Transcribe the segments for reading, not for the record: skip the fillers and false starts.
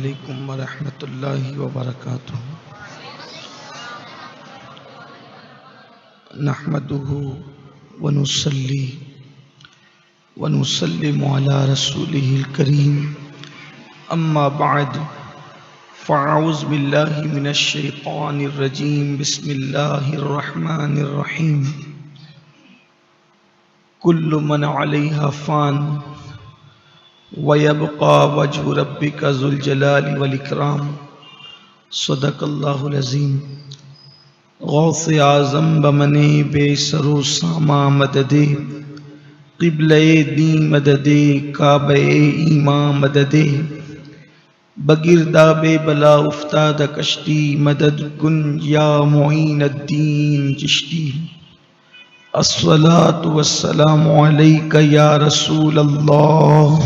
علیکم ورحمۃ اللہ وبرکاتہ۔ نحمده ونصلی ونسلم علی رسوله الکریم، اما بعد فاعوذ باللہ من الشیطان الرجیم، بسم اللہ الرحمن الرحیم۔ کل من علیہا فان وَيَبْقَى وَجْهُ رَبِّكَ ذُو الْجَلَالِ وَالْإِكْرَامِ۔ صدق اللہ العظیم۔ غوث اعظم بمنے بے سر و ساما مددے، قبلہ دین مددے، کعبہ ایمان مددے، بگرداب بلا افتاد کشتی، مدد کن یا معین الدین چشتی۔ الصلاة والسلام علیک یا رسول اللہ،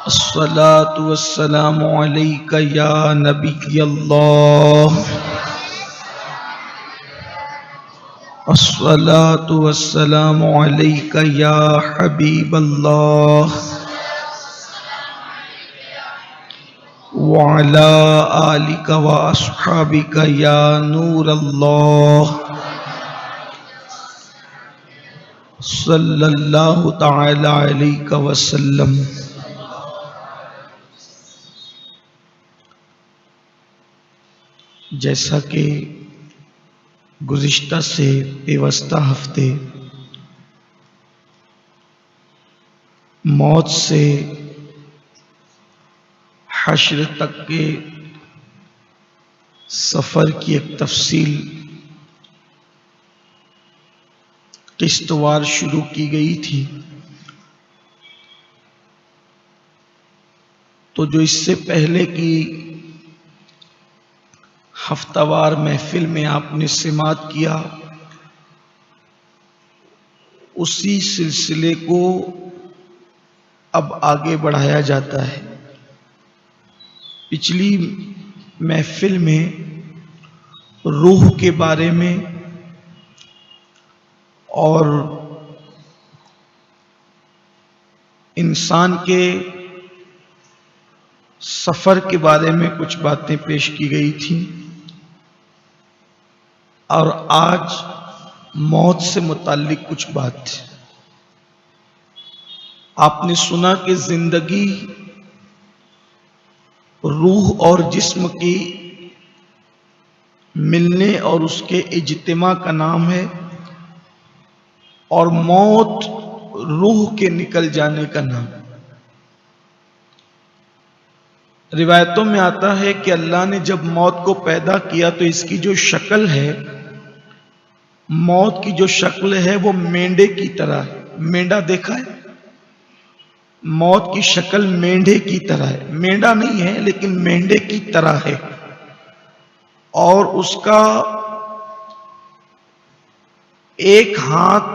الصلاة والسلام علیک یا نبی اللہ، الصلاة والسلام علیک یا حبیب اللہ، وعلی آلک واصحابک یا نور اللہ، صلی اللہ تعالی علیہ وسلم۔ جیسا کہ گزشتہ سے پیوستہ ہفتے موت سے حشر تک کے سفر کی ایک تفصیل قسط وار شروع کی گئی تھی، تو جو اس سے پہلے کی ہفتہ وار محفل میں آپ نے سماعت کیا، اسی سلسلے کو اب آگے بڑھایا جاتا ہے۔ پچھلی محفل میں روح کے بارے میں اور انسان کے سفر کے بارے میں کچھ باتیں پیش کی گئی تھیں، اور آج موت سے متعلق کچھ بات۔ آپ نے سنا کہ زندگی روح اور جسم کی ملنے اور اس کے اجتماع کا نام ہے، اور موت روح کے نکل جانے کا نام۔ روایتوں میں آتا ہے کہ اللہ نے جب موت کو پیدا کیا تو اس کی جو شکل ہے، موت کی جو شکل ہے وہ مینڈے کی طرح ہے۔ مینڈا دیکھا ہے؟ موت کی شکل مینڈے کی طرح ہے، مینڈا نہیں ہے لیکن مینڈے کی طرح ہے، اور اس کا ایک ہاتھ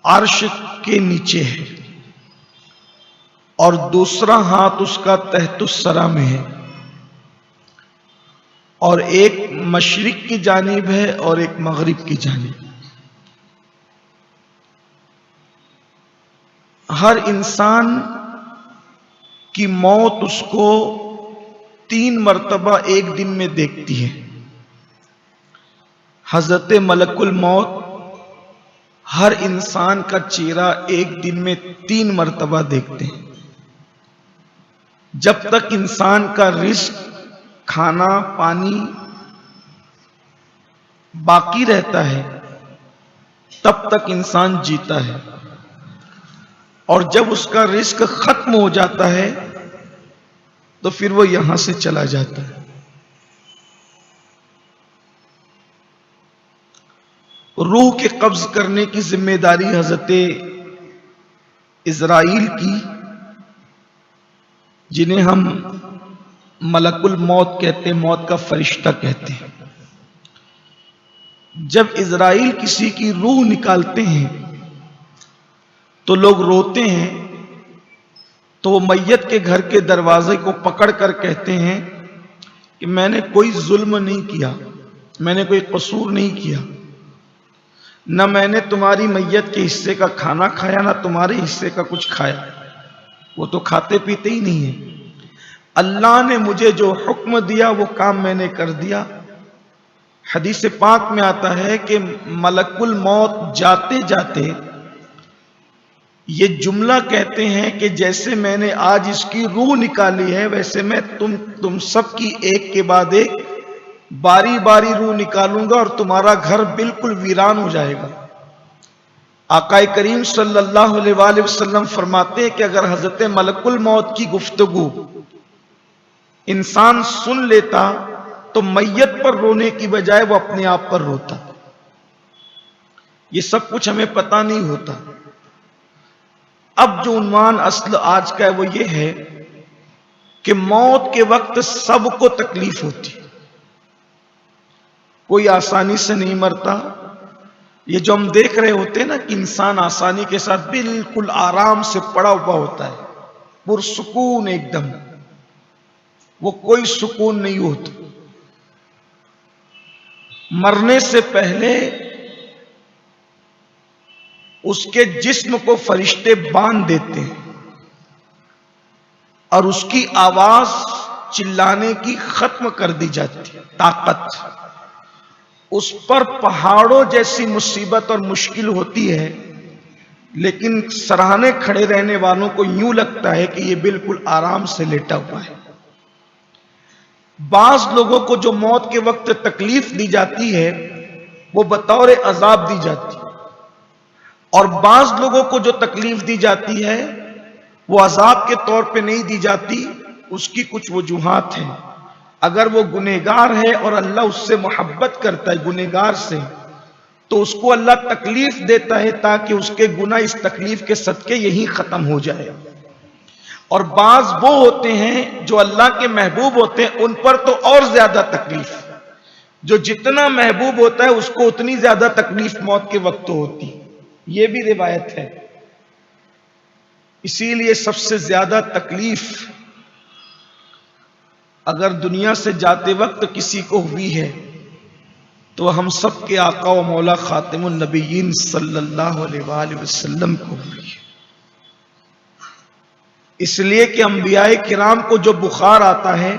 عرش کے نیچے ہے اور دوسرا ہاتھ اس کا تحت الثری میں ہے، اور ایک مشرق کی جانب ہے اور ایک مغرب کی جانب۔ ہر انسان کی موت اس کو 3 مرتبہ ایک دن میں دیکھتی ہے۔ حضرت ملک الموت ہر انسان کا چہرہ ایک دن میں 3 مرتبہ دیکھتے ہیں۔ جب تک انسان کا رزق، کھانا پانی باقی رہتا ہے تب تک انسان جیتا ہے، اور جب اس کا رزق ختم ہو جاتا ہے تو پھر وہ یہاں سے چلا جاتا ہے۔ روح کے قبض کرنے کی ذمہ داری حضرت عزرائیل کی، جنہیں ہم ملک الموت کہتے ہیں، موت کا فرشتہ کہتے ہیں۔ جب عزرائیل کسی کی روح نکالتے ہیں تو لوگ روتے ہیں، تو وہ میت کے گھر کے دروازے کو پکڑ کر کہتے ہیں کہ میں نے کوئی ظلم نہیں کیا، میں نے کوئی قصور نہیں کیا، نہ میں نے تمہاری میت کے حصے کا کھانا کھایا نہ تمہارے حصے کا کچھ کھایا، وہ تو کھاتے پیتے ہی نہیں ہیں۔ اللہ نے مجھے جو حکم دیا وہ کام میں نے کر دیا۔ حدیث پاک میں آتا ہے کہ ملک الموت جاتے جاتے یہ جملہ کہتے ہیں کہ جیسے میں نے آج اس کی روح نکالی ہے ویسے میں تم سب کی ایک کے بعد ایک باری باری روح نکالوں گا اور تمہارا گھر بالکل ویران ہو جائے گا۔ آقا کریم صلی اللہ علیہ وآلہ وسلم فرماتے ہیں کہ اگر حضرت ملک الموت کی گفتگو انسان سن لیتا تو میت پر رونے کی بجائے وہ اپنے آپ پر روتا۔ یہ سب کچھ ہمیں پتہ نہیں ہوتا۔ اب جو عنوان اصل آج کا ہے وہ یہ ہے کہ موت کے وقت سب کو تکلیف ہوتی، کوئی آسانی سے نہیں مرتا۔ یہ جو ہم دیکھ رہے ہوتے ہیں نا کہ انسان آسانی کے ساتھ بالکل آرام سے پڑا ہوا ہوتا ہے، پرسکون ایک دم، وہ کوئی سکون نہیں ہوتا۔ مرنے سے پہلے اس کے جسم کو فرشتے باندھ دیتے ہیں اور اس کی آواز چلانے کی ختم کر دی جاتی ہے، طاقت۔ اس پر پہاڑوں جیسی مصیبت اور مشکل ہوتی ہے، لیکن سراہنے کھڑے رہنے والوں کو یوں لگتا ہے کہ یہ بالکل آرام سے لیٹا ہوا ہے۔ بعض لوگوں کو جو موت کے وقت تکلیف دی جاتی ہے وہ بطور عذاب دی جاتی ہے، اور بعض لوگوں کو جو تکلیف دی جاتی ہے وہ عذاب کے طور پہ نہیں دی جاتی۔ اس کی کچھ وجوہات ہیں۔ اگر وہ گنہگار ہے اور اللہ اس سے محبت کرتا ہے گنہگار سے، تو اس کو اللہ تکلیف دیتا ہے تاکہ اس کے گناہ اس تکلیف کے صدقے یہی ختم ہو جائے۔ اور بعض وہ ہوتے ہیں جو اللہ کے محبوب ہوتے ہیں، ان پر تو اور زیادہ تکلیف، جو جتنا محبوب ہوتا ہے اس کو اتنی زیادہ تکلیف موت کے وقت ہوتی۔ یہ بھی روایت ہے۔ اسی لیے سب سے زیادہ تکلیف اگر دنیا سے جاتے وقت کسی کو ہوئی ہے تو ہم سب کے آقا و مولا خاتم النبیین صلی اللہ علیہ وآلہ وسلم کو ہوئی ہے۔ اس لیے کہ انبیاء کرام کو جو بخار آتا ہے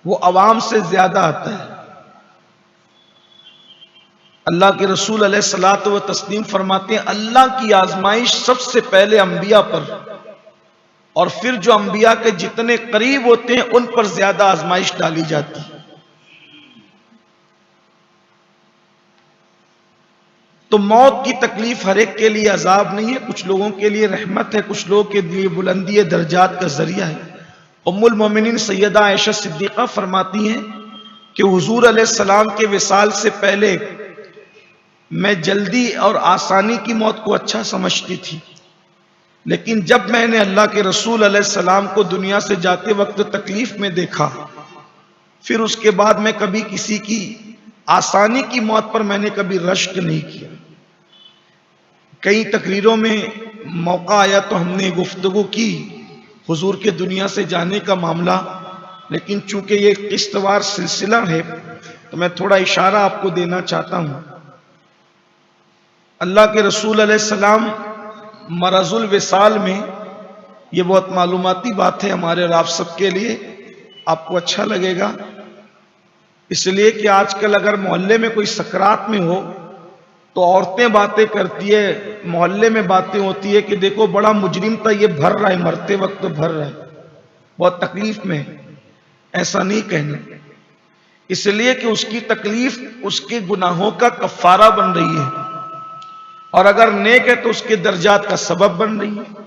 وہ عوام سے زیادہ آتا ہے۔ اللہ کے رسول علیہ الصلوۃ والتسلیم فرماتے ہیں اللہ کی آزمائش سب سے پہلے انبیاء پر، اور پھر جو انبیاء کے جتنے قریب ہوتے ہیں ان پر زیادہ آزمائش ڈالی جاتی ہے۔ تو موت کی تکلیف ہر ایک کے لیے عذاب نہیں ہے، کچھ لوگوں کے لیے رحمت ہے، کچھ لوگوں کے لیے بلندی درجات کا ذریعہ ہے۔ ام المومنین سیدہ عائشہ صدیقہ فرماتی ہیں کہ حضور علیہ السلام کے وصال سے پہلے میں جلدی اور آسانی کی موت کو اچھا سمجھتی تھی، لیکن جب میں نے اللہ کے رسول علیہ السلام کو دنیا سے جاتے وقت تکلیف میں دیکھا، پھر اس کے بعد میں کبھی کسی کی آسانی کی موت پر میں نے کبھی رشک نہیں کیا۔ کئی تقریروں میں موقع آیا تو ہم نے گفتگو کی حضور کے دنیا سے جانے کا معاملہ، لیکن چونکہ یہ قسط وار سلسلہ ہے تو میں تھوڑا اشارہ آپ کو دینا چاہتا ہوں۔ اللہ کے رسول علیہ السلام مرض الوصال میں، یہ بہت معلوماتی بات ہے ہمارے اور آپ سب کے لیے، آپ کو اچھا لگے گا، اس لیے کہ آج کل اگر محلے میں کوئی سکرات میں ہو تو عورتیں باتیں کرتی ہے، محلے میں باتیں ہوتی ہے کہ دیکھو بڑا مجرم تھا، یہ بھر رہا ہے، مرتے وقت بھر رہا ہے، بہت تکلیف میں۔ ایسا نہیں کہنا، اس لیے کہ اس کی تکلیف اس کے گناہوں کا کفارہ بن رہی ہے، اور اگر نیک ہے تو اس کے درجات کا سبب بن رہی ہے۔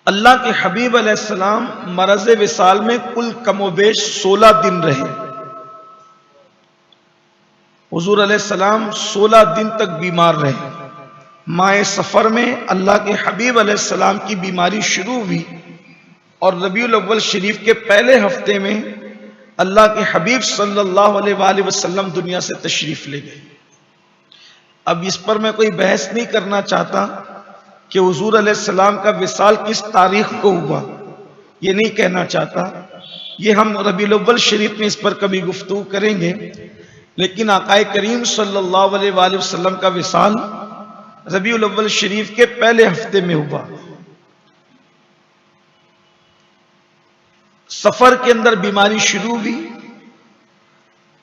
اللہ کے حبیب علیہ السلام مرض وصال میں کل کم و بیش 16 دن رہے۔ حضور علیہ السلام 16 دن تک بیمار رہے۔ ماہ سفر میں اللہ کے حبیب علیہ السلام کی بیماری شروع ہوئی، اور ربیع الاول شریف کے پہلے ہفتے میں اللہ کے حبیب صلی اللہ علیہ وآلہ وسلم دنیا سے تشریف لے گئے۔ اب اس پر میں کوئی بحث نہیں کرنا چاہتا کہ حضور علیہ السلام کا وصال کس تاریخ کو ہوا، یہ نہیں کہنا چاہتا، یہ ہم ربیع الاول شریف میں اس پر کبھی گفتگو کریں گے۔ لیکن آقا کریم صلی اللہ علیہ وآلہ وسلم کا وصال ربیع الاول شریف کے پہلے ہفتے میں ہوا. سفر کے اندر بیماری شروع ہوئی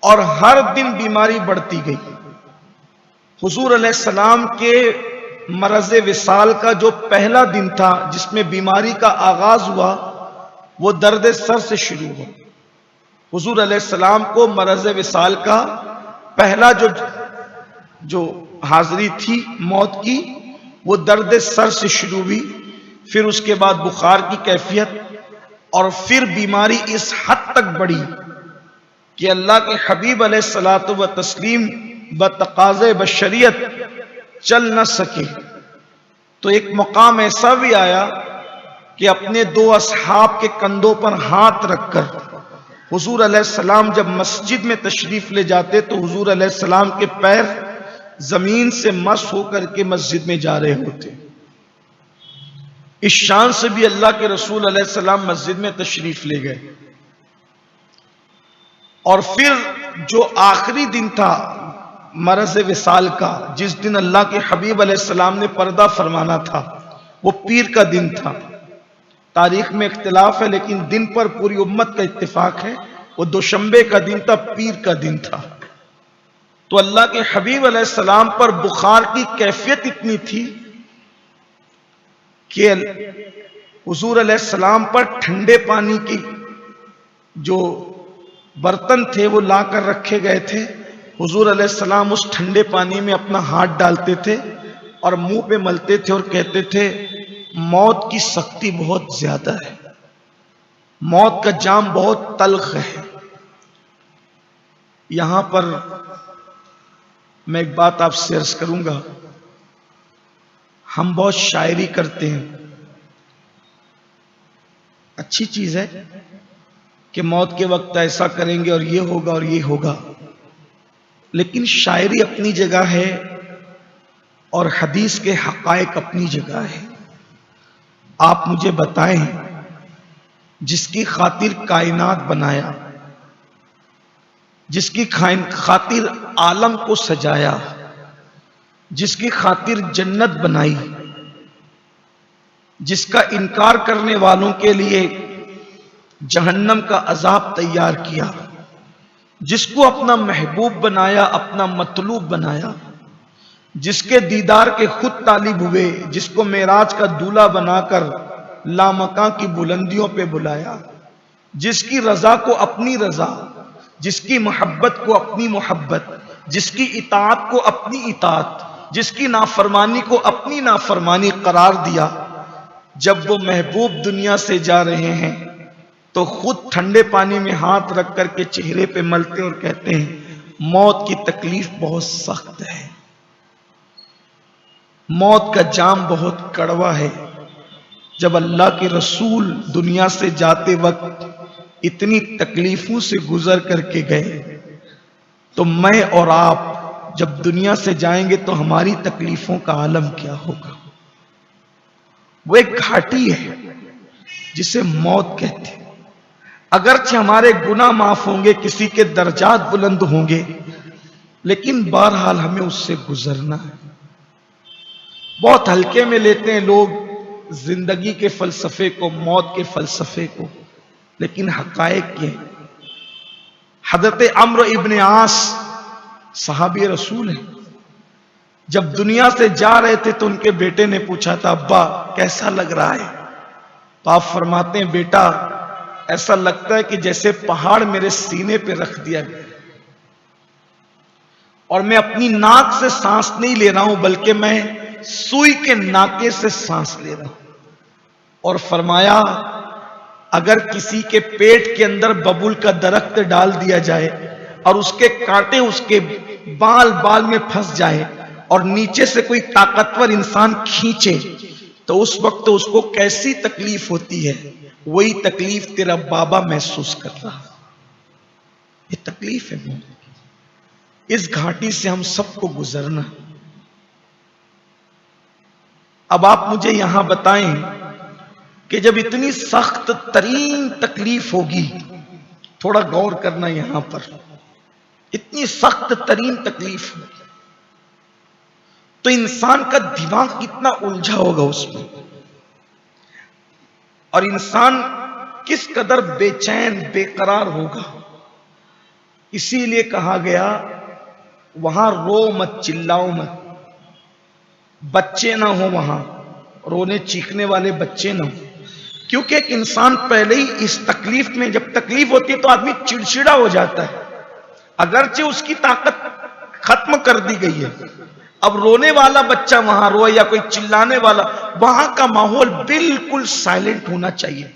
اور ہر دن بیماری بڑھتی گئی. حضور علیہ السلام کے مرض وصال کا جو پہلا دن تھا جس میں بیماری کا آغاز ہوا وہ درد سر سے شروع ہوا. حضور علیہ السلام کو مرض وصال کا پہلا جو حاضری تھی موت کی وہ درد سر سے شروع ہوئی. پھر اس کے بعد بخار کی کیفیت اور پھر بیماری اس حد تک بڑھی کہ اللہ کے حبیب علیہ الصلوۃ والتسلیم بتقاضے بشریعت چل نہ سکے. تو ایک مقام ایسا بھی آیا کہ اپنے دو اصحاب کے کندھوں پر ہاتھ رکھ کر حضور علیہ السلام جب مسجد میں تشریف لے جاتے تو حضور علیہ السلام کے پیر زمین سے مس ہو کر کے مسجد میں جا رہے ہوتے. اس شان سے بھی اللہ کے رسول علیہ السلام مسجد میں تشریف لے گئے. اور پھر جو آخری دن تھا مرض وصال کا, جس دن اللہ کے حبیب علیہ السلام نے پردہ فرمانا تھا, وہ پیر کا دن تھا. تاریخ میں اختلاف ہے لیکن دن پر پوری امت کا اتفاق ہے, وہ دوشنبے کا دن تھا, پیر کا دن تھا. تو اللہ کے حبیب علیہ السلام پر بخار کی کیفیت اتنی تھی کہ حضور علیہ السلام پر ٹھنڈے پانی کی جو برتن تھے وہ لا کر رکھے گئے تھے. حضور علیہ السلام اس ٹھنڈے پانی میں اپنا ہاتھ ڈالتے تھے اور منہ پہ ملتے تھے اور کہتے تھے موت کی سختی بہت زیادہ ہے, موت کا جام بہت تلخ ہے. یہاں پر میں ایک بات آپ سے عرض کروں گا. ہم بہت شاعری کرتے ہیں, اچھی چیز ہے کہ موت کے وقت ایسا کریں گے اور یہ ہوگا اور یہ ہوگا, لیکن شاعری اپنی جگہ ہے اور حدیث کے حقائق اپنی جگہ ہے. آپ مجھے بتائیں, جس کی خاطر کائنات بنایا, جس کی خاطر عالم کو سجایا, جس کی خاطر جنت بنائی, جس کا انکار کرنے والوں کے لیے جہنم کا عذاب تیار کیا, جس کو اپنا محبوب بنایا, اپنا مطلوب بنایا, جس کے دیدار کے خود طالب ہوئے, جس کو معراج کا دولہا بنا کر لامکاں کی بلندیوں پہ بلایا, جس کی رضا کو اپنی رضا, جس کی محبت کو اپنی محبت, جس کی اطاعت کو اپنی اطاعت, جس کی نافرمانی کو اپنی نافرمانی قرار دیا. جب وہ محبوب دنیا سے جا رہے ہیں تو خود ٹھنڈے پانی میں ہاتھ رکھ کر کے چہرے پہ ملتے اور کہتے ہیں موت کی تکلیف بہت سخت ہے, موت کا جام بہت کڑوا ہے. جب اللہ کے رسول دنیا سے جاتے وقت اتنی تکلیفوں سے گزر کر کے گئے تو میں اور آپ جب دنیا سے جائیں گے تو ہماری تکلیفوں کا عالم کیا ہوگا. وہ ایک گھاٹی ہے جسے موت کہتے ہیں. اگرچہ ہمارے گناہ معاف ہوں گے, کسی کے درجات بلند ہوں گے, لیکن بہرحال ہمیں اس سے گزرنا ہے. بہت ہلکے میں لیتے ہیں لوگ زندگی کے فلسفے کو, موت کے فلسفے کو, لیکن حقائق یہ. حضرت عمرو ابن عاص صحابی رسول ہیں, جب دنیا سے جا رہے تھے تو ان کے بیٹے نے پوچھا تھا ابا کیسا لگ رہا ہے؟ تو آپ فرماتے ہیں بیٹا ایسا لگتا ہے کہ جیسے پہاڑ میرے سینے پہ رکھ دیا گیا اور میں اپنی ناک سے سانس نہیں لے رہا ہوں بلکہ میں سوئی کے ناکے سے سانس لے رہا ہوں. اور فرمایا اگر کسی کے پیٹ کے اندر ببول کا درخت ڈال دیا جائے اور اس کے کانٹے اس کے بال بال میں پھنس جائے اور نیچے سے کوئی طاقتور انسان کھینچے تو اس وقت اس کو کیسی تکلیف ہوتی ہے, وہی تکلیف تیرا بابا محسوس کر رہا. یہ تکلیف ہے موت. اس گھاٹی سے ہم سب کو گزرنا. اب آپ مجھے یہاں بتائیں کہ جب اتنی سخت ترین تکلیف ہوگی, تھوڑا غور کرنا یہاں پر, اتنی سخت ترین تکلیف ہے، تو انسان کا دماغ کتنا الجھا ہوگا اس میں، اور انسان کس قدر بے چین بے قرار ہوگا۔ اسی لیے کہا گیا وہاں رو مت، چلاؤ مت، بچے نہ ہو وہاں، رونے چیخنے والے بچے نہ ہو، کیونکہ ایک انسان پہلے ہی اس تکلیف میں، جب تکلیف ہوتی ہے تو آدمی چڑچڑا ہو جاتا ہے، اگرچہ اس کی طاقت ختم کر دی گئی ہے، اب رونے والا بچہ وہاں روئے یا کوئی چلانے والا، وہاں کا ماحول بالکل سائلنٹ ہونا چاہیے۔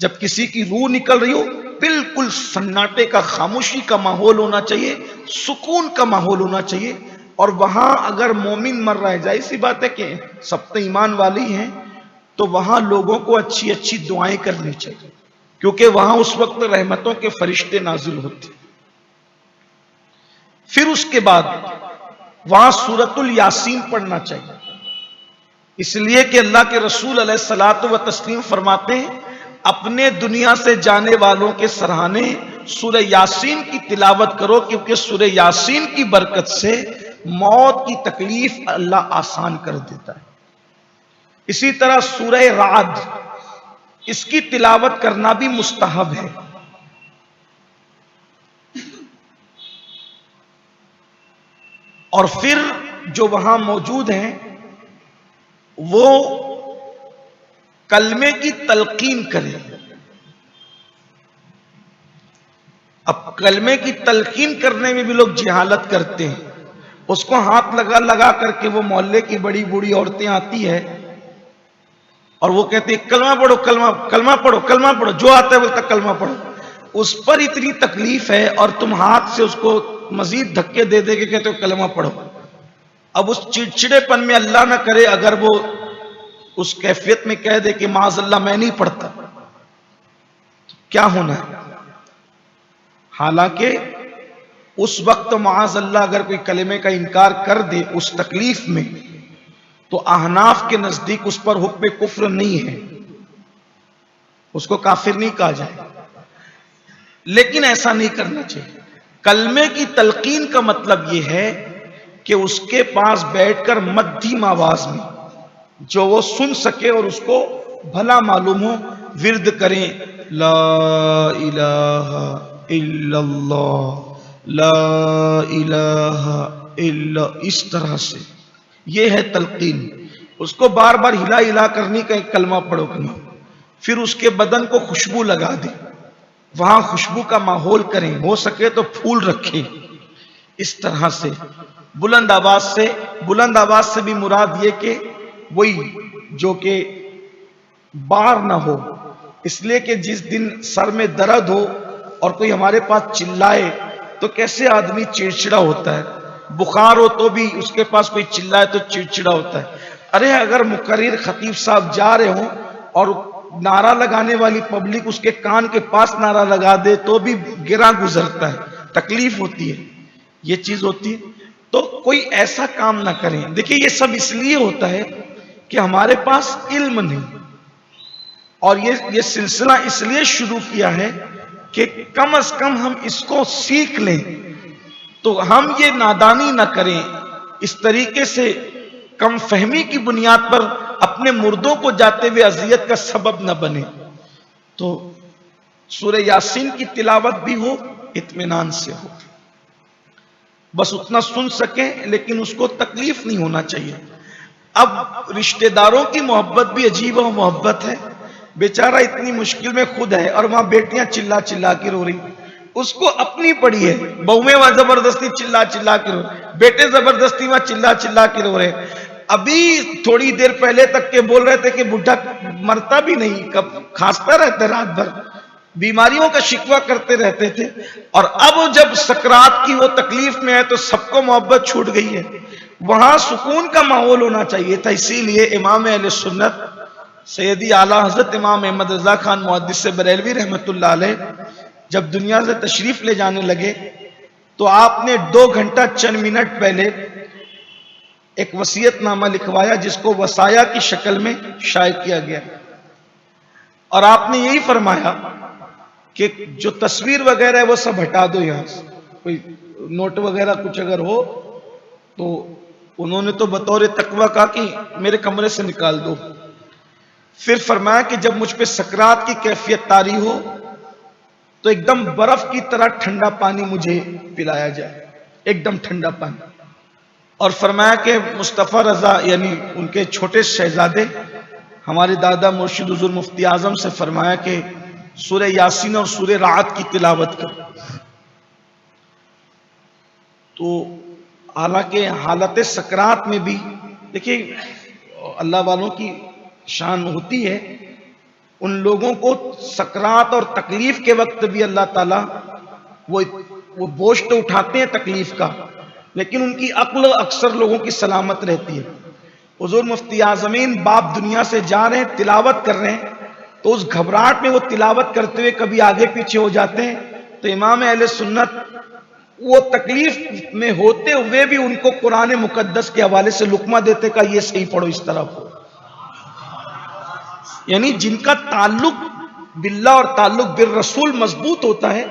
جب کسی کی روح نکل رہی ہو بالکل سناٹے کا، خاموشی کا ماحول ہونا چاہیے، سکون کا ماحول ہونا چاہیے۔ اور وہاں اگر مومن مر رہا ہے، ظاہر سی بات ہے کہ سب تو ایمان والے ہی ہیں، تو وہاں لوگوں کو اچھی اچھی دعائیں کرنی چاہیے، کیونکہ وہاں اس وقت رحمتوں کے فرشتے نازل ہوتے۔ پھر اس کے بعد وہاں سورۃ الیاسین پڑھنا چاہیے، اس لیے کہ اللہ کے رسول علیہ الصلوۃ والتسلیم فرماتے ہیں اپنے دنیا سے جانے والوں کے سرہانے سورہ یاسین کی تلاوت کرو، کیونکہ سورہ یاسین کی برکت سے موت کی تکلیف اللہ آسان کر دیتا ہے۔ اسی طرح سورہ رعد، اس کی تلاوت کرنا بھی مستحب ہے۔ اور پھر جو وہاں موجود ہیں وہ کلمے کی تلقین کریں۔ اب کلمے کی تلقین کرنے میں بھی لوگ جہالت کرتے ہیں، اس کو ہاتھ لگا لگا کر کے وہ محلے کی بڑی بوڑھی عورتیں آتی ہے اور وہ کہتے ہیں کلمہ پڑھو، کلمہ پڑھو، کلمہ پڑھو، جو آتا ہے بولتا کلمہ پڑھو۔ اس پر اتنی تکلیف ہے اور تم ہاتھ سے اس کو مزید دھکے دے دے کے کہتے ہو کلمہ پڑھو۔ اب اس چڑچڑے پن میں اللہ نہ کرے اگر وہ اس کیفیت میں کہہ دے کہ معاذ اللہ میں نہیں پڑھتا، کیا ہونا ہے؟ حالانکہ اس وقت معاذ اللہ اگر کوئی کلمے کا انکار کر دے اس تکلیف میں، تو احناف کے نزدیک اس پر حکم کفر نہیں ہے، اس کو کافر نہیں کہا جائے، لیکن ایسا نہیں کرنا چاہیے۔ کلمے کی تلقین کا مطلب یہ ہے کہ اس کے پاس بیٹھ کر مدھم آواز میں جو وہ سن سکے اور اس کو بھلا معلوم ہو ورد کریں، لا الہ الا اللہ، لا الہ الا، اس طرح سے۔ یہ ہے تلقین، اس کو بار بار ہلا ہلا کرنی کا ایک کلمہ پڑھو کلمہ۔ پھر اس کے بدن کو خوشبو لگا دیں، وہاں خوشبو کا ماحول کریں، ہو سکے تو پھول رکھیں، اس طرح سے بلند آواز سے۔ بلند آواز سے بھی مراد یہ کہ وہی جو کہ بار نہ ہو، اس لیے کہ جس دن سر میں درد ہو اور کوئی ہمارے پاس چلائے تو کیسے آدمی چڑچڑا ہوتا ہے، بخار ہو تو بھی اس کے پاس کوئی چلائے تو چڑچڑا ہوتا ہے۔ ارے اگر مقرر خطیب صاحب جا رہے ہوں اور نعرہ لگانے والی پبلک اس کے کان کے پاس نعرہ لگا دے تو بھی گرا گزرتا ہے، تکلیف ہوتی ہے، یہ چیز ہوتی ہے۔ تو کوئی ایسا کام نہ کریں۔ دیکھیں یہ سب اس لیے ہوتا ہے کہ ہمارے پاس علم نہیں، اور یہ سلسلہ اس لیے شروع کیا ہے کہ کم از کم ہم اس کو سیکھ لیں، تو ہم یہ نادانی نہ کریں، اس طریقے سے کم فہمی کی بنیاد پر اپنے مردوں کو جاتے ہوئے اذیت کا سبب نہ بنے۔ تو سورہ یاسین کی تلاوت بھی ہو، اطمینان سے ہو، بس اتنا سن سکیں، لیکن اس کو تکلیف نہیں ہونا چاہیے۔ اب رشتہ داروں کی محبت بھی عجیب و محبت ہے، بیچارہ اتنی مشکل میں خود ہے اور وہاں بیٹیاں چلا چلا کے رو رہی، اس کو اپنی پڑی ہے، بہویں وہاں زبردستی چلا چلا کے رو رہے، بیٹے زبردستی وہاں چلا چلا کے رو رہے۔ ابھی تھوڑی دیر پہلے تک کے بول رہے تھے کہ بڈھا مرتا بھی نہیں، کب کھانستا رہتا ہے رات بھر، بیماریوں کا شکوہ کرتے رہتے تھے، اور اب جب سکرات کی وہ تکلیف میں ہے تو سب کو محبت چھوٹ گئی ہے۔ وہاں سکون کا ماحول ہونا چاہیے تھا۔ اسی لیے امام اہل سنت سیدی اعلیٰ حضرت امام احمد رضا خان محدث بریلوی رحمۃ اللہ علیہ جب دنیا سے تشریف لے جانے لگے تو آپ نے 2 گھنٹہ چند منٹ پہلے ایک وصیت نامہ لکھوایا جس کو وصایا کی شکل میں شائع کیا گیا، اور آپ نے یہی فرمایا کہ جو تصویر وغیرہ ہے وہ سب ہٹا دو، یہاں سے کوئی نوٹ وغیرہ کچھ اگر ہو تو انہوں نے تو بطور تقوی کہا کہ میرے کمرے سے نکال دو. پھر فرمایا کہ جب مجھ پہ سکرات کی کیفیت طاری ہو تو ایک دم برف کی طرح ٹھنڈا پانی مجھے پلایا جائے، ایک دم ٹھنڈا پانی. اور فرمایا کہ مصطفیٰ رضا یعنی ان کے چھوٹے شہزادے ہمارے دادا مرشد حضور مفتی اعظم سے فرمایا کہ سورہ یاسین اور سورہ رعد کی تلاوت کر. تو حالانکہ حالت سکرات میں بھی دیکھیے اللہ والوں کی شان ہوتی ہے، ان لوگوں کو سکرات اور تکلیف کے وقت بھی اللہ تعالیٰ وہ بوجھ تو اٹھاتے ہیں تکلیف کا، لیکن ان کی عقل اکثر لوگوں کی سلامت رہتی ہے. حضور مفتی اعظمین باپ دنیا سے جا رہے ہیں، تلاوت کر رہے ہیں، تو اس گھبراہٹ میں وہ تلاوت کرتے ہوئے کبھی آگے پیچھے ہو جاتے ہیں. تو امام اہل سنت وہ تکلیف میں ہوتے ہوئے بھی ان کو قرآن مقدس کے حوالے سے لقمہ دیتے کا یہ صحیح پڑھو اس طرح پڑھو. یعنی جن کا تعلق باللہ اور تعلق بالرسول مضبوط ہوتا ہے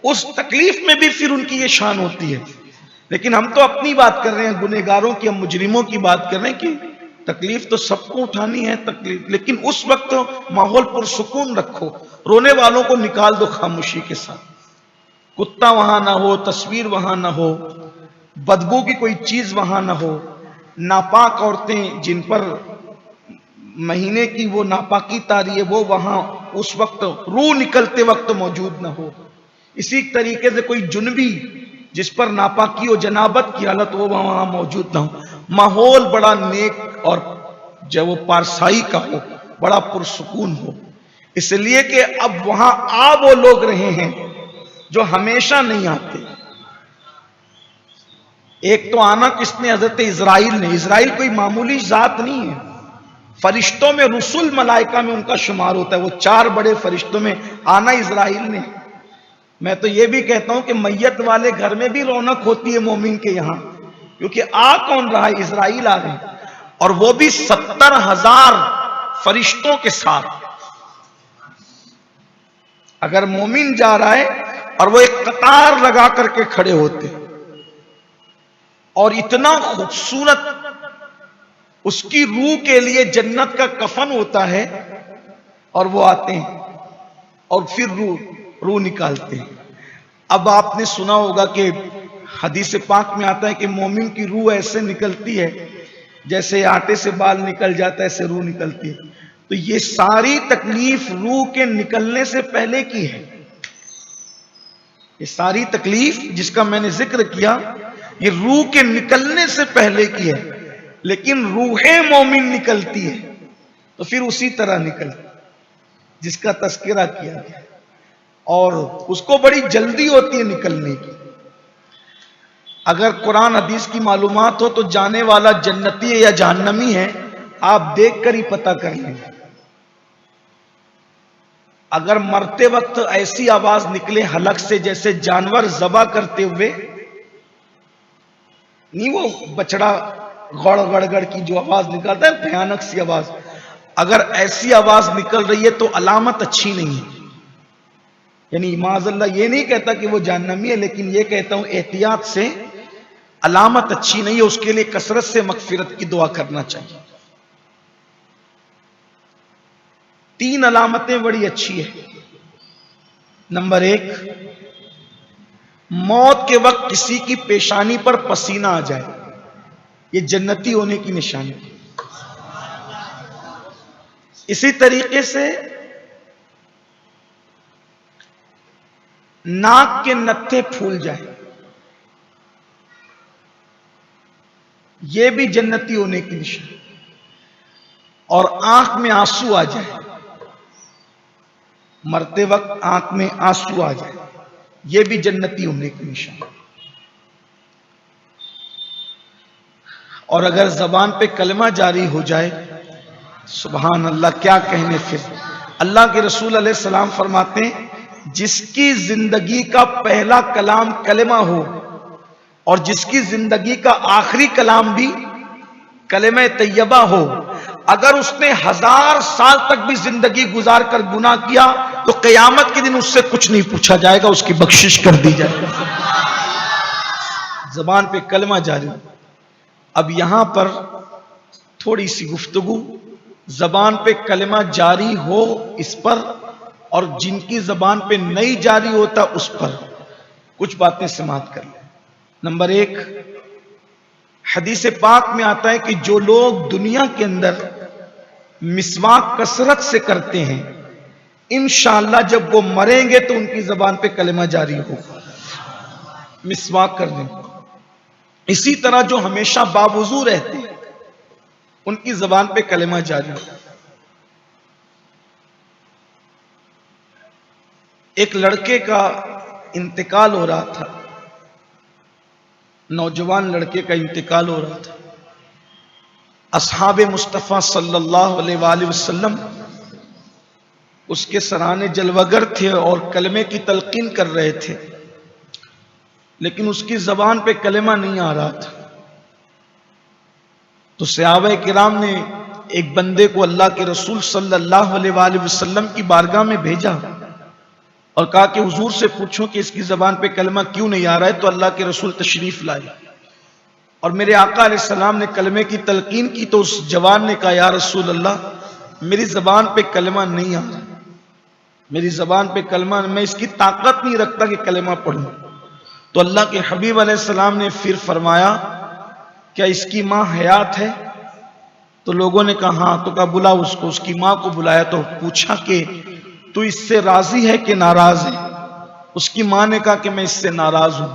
اس تکلیف میں بھی پھر ان کی یہ شان ہوتی ہے. لیکن ہم تو اپنی بات کر رہے ہیں، گنہگاروں کی، ہم مجرموں کی بات کر رہے ہیں کہ تکلیف تو سب کو اٹھانی ہے تکلیف، لیکن اس وقت ماحول پرسکون رکھو، رونے والوں کو نکال دو خاموشی کے ساتھ. کتا وہاں نہ ہو، تصویر وہاں نہ ہو، بدبو کی کوئی چیز وہاں نہ ہو، ناپاک عورتیں جن پر مہینے کی وہ ناپاکی تاری ہے وہ وہاں اس وقت روح نکلتے وقت موجود نہ ہو. اسی طریقے سے کوئی جنبی جس پر ناپاکی و جنابت کی حالت وہ وہاں موجود نہ ہو. ماحول بڑا نیک اور جو وہ پارسائی کا ہو، بڑا پرسکون ہو. اس لیے کہ اب وہاں وہ لوگ رہے ہیں جو ہمیشہ نہیں آتے. ایک تو آنا کس نے؟ حضرت اسرائیل نے. اسرائیل کوئی معمولی ذات نہیں ہے، فرشتوں میں رسول ملائکہ میں ان کا شمار ہوتا ہے. وہ 4 بڑے فرشتوں میں آنا اسرائیل نے. میں تو یہ بھی کہتا ہوں کہ میت والے گھر میں بھی رونق ہوتی ہے مومن کے یہاں، کیونکہ کون رہا ہے؟ اسرائیل آ گئے، اور وہ بھی 70,000 فرشتوں کے ساتھ. اگر مومن جا رہا ہے اور وہ ایک قطار لگا کر کے کھڑے ہوتے اور اتنا خوبصورت اس کی روح کے لیے جنت کا کفن ہوتا ہے، اور وہ آتے ہیں اور پھر روح نکالتے ہیں. اب آپ نے سنا ہوگا کہ حدیث پاک میں آتا ہے کہ مومن کی روح ایسے نکلتی ہے جیسے آٹے سے بال نکل جاتا ہے، ایسے روح نکلتی ہے. تو یہ ساری تکلیف روح کے نکلنے سے پہلے کی ہے. یہ ساری تکلیف جس کا میں نے ذکر کیا یہ روح کے نکلنے سے پہلے کی ہے، لیکن روح مومن نکلتی ہے تو پھر اسی طرح نکلتی جس کا تذکرہ کیا گیا، اور اس کو بڑی جلدی ہوتی ہے نکلنے کی. اگر قرآن حدیث کی معلومات ہو تو جانے والا جنتی ہے یا جہنمی ہے آپ دیکھ کر ہی پتہ کر لیں. اگر مرتے وقت ایسی آواز نکلے حلق سے جیسے جانور ذبح کرتے ہوئے، نہیں وہ بچڑا گڑ گڑ گڑ کی جو آواز نکالتا ہے بھیانک سی آواز، اگر ایسی آواز نکل رہی ہے تو علامت اچھی نہیں ہے. یعنی معاذ اللہ یہ نہیں کہتا کہ وہ جہنمی ہے، لیکن یہ کہتا ہوں احتیاط سے، علامت اچھی نہیں ہے. اس کے لیے کثرت سے مغفرت کی دعا کرنا چاہیے. 3 علامتیں بڑی اچھی ہیں. نمبر 1، موت کے وقت کسی کی پیشانی پر پسینہ آ جائے، یہ جنتی ہونے کی نشانی. اسی طریقے سے ناک کے نتھے پھول جائیں، یہ بھی جنتی ہونے کی نشانی. اور آنکھ میں آنسو آ جائے، مرتے وقت آنکھ میں آنسو آ جائے، یہ بھی جنتی ہونے کی نشانی. اور اگر زبان پہ کلمہ جاری ہو جائے، سبحان اللہ کیا کہنے. پھر اللہ کے رسول علیہ السلام فرماتے ہیں جس کی زندگی کا پہلا کلام کلمہ ہو اور جس کی زندگی کا آخری کلام بھی کلمہ طیبہ ہو، اگر اس نے 1000 سال تک بھی زندگی گزار کر گناہ کیا تو قیامت کے دن اس سے کچھ نہیں پوچھا جائے گا، اس کی بخشش کر دی جائے گی. زبان پہ کلمہ جاری. اب یہاں پر تھوڑی سی گفتگو زبان پہ کلمہ جاری ہو اس پر اور جن کی زبان پہ نہیں جاری ہوتا اس پر کچھ باتیں سماعت کر لیں. نمبر 1، حدیث پاک میں آتا ہے کہ جو لوگ دنیا کے اندر مسواک کثرت سے کرتے ہیں انشاءاللہ جب وہ مریں گے تو ان کی زبان پہ کلمہ جاری ہوگا. مسواک کر لیں. اسی طرح جو ہمیشہ باوضو رہتے ہیں ان کی زبان پہ کلمہ جاری ہوگا. ایک لڑکے کا انتقال ہو رہا تھا، نوجوان لڑکے کا انتقال ہو رہا تھا. اصحاب مصطفیٰ صلی اللہ علیہ وآلہ وسلم اس کے سرانے جلوگر تھے اور کلمے کی تلقین کر رہے تھے، لیکن اس کی زبان پہ کلمہ نہیں آ رہا تھا. تو صحابہ کرام نے ایک بندے کو اللہ کے رسول صلی اللہ علیہ وآلہ وسلم کی بارگاہ میں بھیجا اور کہا کہ حضور سے پوچھو کہ اس کی زبان پہ کلمہ کیوں نہیں آ رہا ہے. تو اللہ کے رسول تشریف لائے اور میرے آقا علیہ السلام نے کلمے کی تلقین کی. تو اس جوان نے کہا یا رسول اللہ میری زبان پہ کلمہ نہیں آ رہا، میری زبان پہ کلمہ، میں اس کی طاقت نہیں رکھتا کہ کلمہ پڑھوں. تو اللہ کے حبیب علیہ السلام نے پھر فرمایا کیا اس کی ماں حیات ہے؟ تو لوگوں نے کہا ہاں. تو کہا بلا اس کو. اس کی ماں کو بلایا تو پوچھا کہ تو اس سے راضی ہے کہ ناراض ہے؟ اس کی ماں نے کہا کہ میں اس سے ناراض ہوں.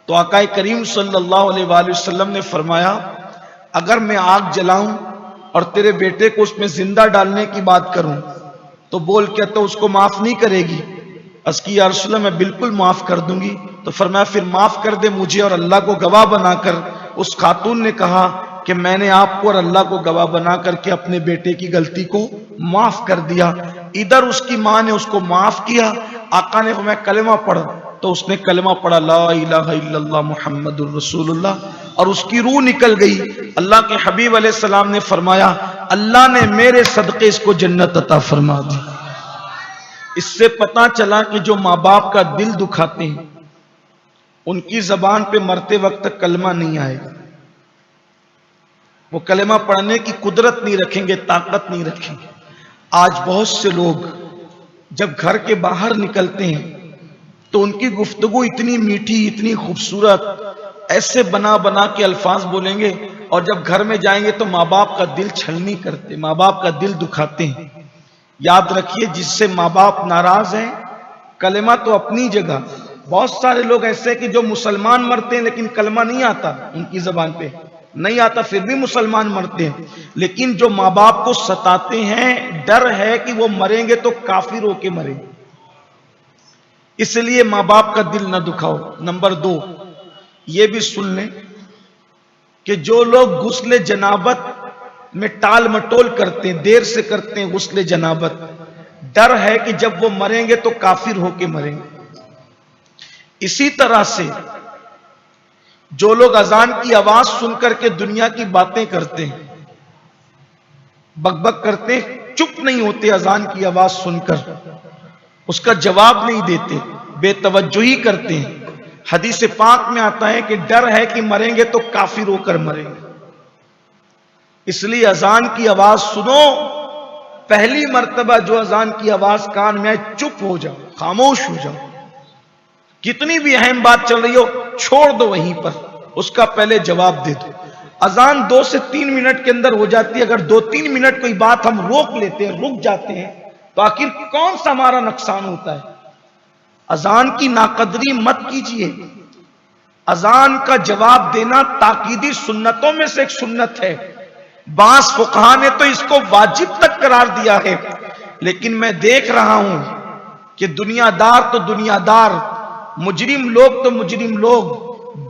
تو آقا کریم صلی اللہ علیہ وآلہ وسلم نے فرمایا اگر میں آگ جلاؤں اور تیرے بیٹے کو اس میں زندہ ڈالنے کی بات کروں تو بول کیا تو اس کو معاف نہیں کرے گی؟ اس کی یا رسول اللہ میں بالکل معاف کر دوں گی. تو فرمایا پھر معاف کر دے مجھے اور اللہ کو گواہ بنا کر. اس خاتون نے کہا کہ میں نے آپ کو اور اللہ کو گواہ بنا کر کے اپنے بیٹے کی غلطی کو معاف کر دیا. ادھر اس کی ماں نے اس کو معاف کیا. آقا نے فرمایا کلمہ پڑھ، تو اس نے کلمہ پڑھا لا الہ الا اللہ محمد الرسول اللہ، اور اس کی روح نکل گئی. اللہ کے حبیب علیہ السلام نے فرمایا اللہ نے میرے صدقے اس کو جنت عطا فرما دی. اس سے پتہ چلا کہ جو ماں باپ کا دل دکھاتے ہیں ان کی زبان پہ مرتے وقت کلمہ نہیں آئے گا. وہ کلمہ پڑھنے کی قدرت نہیں رکھیں گے، طاقت نہیں رکھیں گے. آج بہت سے لوگ جب گھر کے باہر نکلتے ہیں تو ان کی گفتگو اتنی میٹھی، اتنی خوبصورت، ایسے بنا بنا کے الفاظ بولیں گے، اور جب گھر میں جائیں گے تو ماں باپ کا دل چھلنی کرتے، ماں باپ کا دل دکھاتے ہیں. یاد رکھیے جس سے ماں باپ ناراض ہیں، کلمہ تو اپنی جگہ. بہت سارے لوگ ایسے کہ جو مسلمان مرتے ہیں لیکن کلمہ نہیں آتا، ان کی زبان پہ نہیں آتا، پھر بھی مسلمان مرتے ہیں. لیکن جو ماں باپ کو ستاتے ہیں، ڈر ہے کہ وہ مریں گے تو کافر ہو کے مریں گے، اس لیے ماں باپ کا دل نہ دکھاؤ. نمبر 2 یہ بھی سن لیں کہ جو لوگ غسل جنابت میں ٹال مٹول کرتے ہیں، دیر سے کرتے ہیں غسل جنابت، ڈر ہے کہ جب وہ مریں گے تو کافر ہو کے مریں گے. اسی طرح سے جو لوگ اذان کی آواز سن کر کے دنیا کی باتیں کرتے ہیں، بک بک کرتے ہیں، چپ نہیں ہوتے اذان کی آواز سن کر، اس کا جواب نہیں دیتے، بے توجہی کرتے ہیں. حدیث پاک میں آتا ہے کہ ڈر ہے کہ مریں گے تو کافر ہو کر مریں گے. اس لیے اذان کی آواز سنو، پہلی مرتبہ جو اذان کی آواز کان میں آئے چپ ہو جاؤ، خاموش ہو جاؤ. کتنی بھی اہم بات چل رہی ہو چھوڑ دو وہیں پر، اس کا پہلے جواب دے دو. اذان 2 سے 3 منٹ کے اندر ہو جاتی ہے. اگر 2-3 منٹ کوئی بات ہم روک لیتے ہیں، رک جاتے ہیں، تو آخر کون سا ہمارا نقصان ہوتا ہے؟ اذان کی ناقدری مت کیجیے. اذان کا جواب دینا تاکیدی سنتوں میں سے ایک سنت ہے. بعض فقہا نے تو اس کو واجب تک قرار دیا ہے. لیکن میں دیکھ رہا ہوں کہ دنیا دار تو دنیا دار، مجرم لوگ تو مجرم لوگ،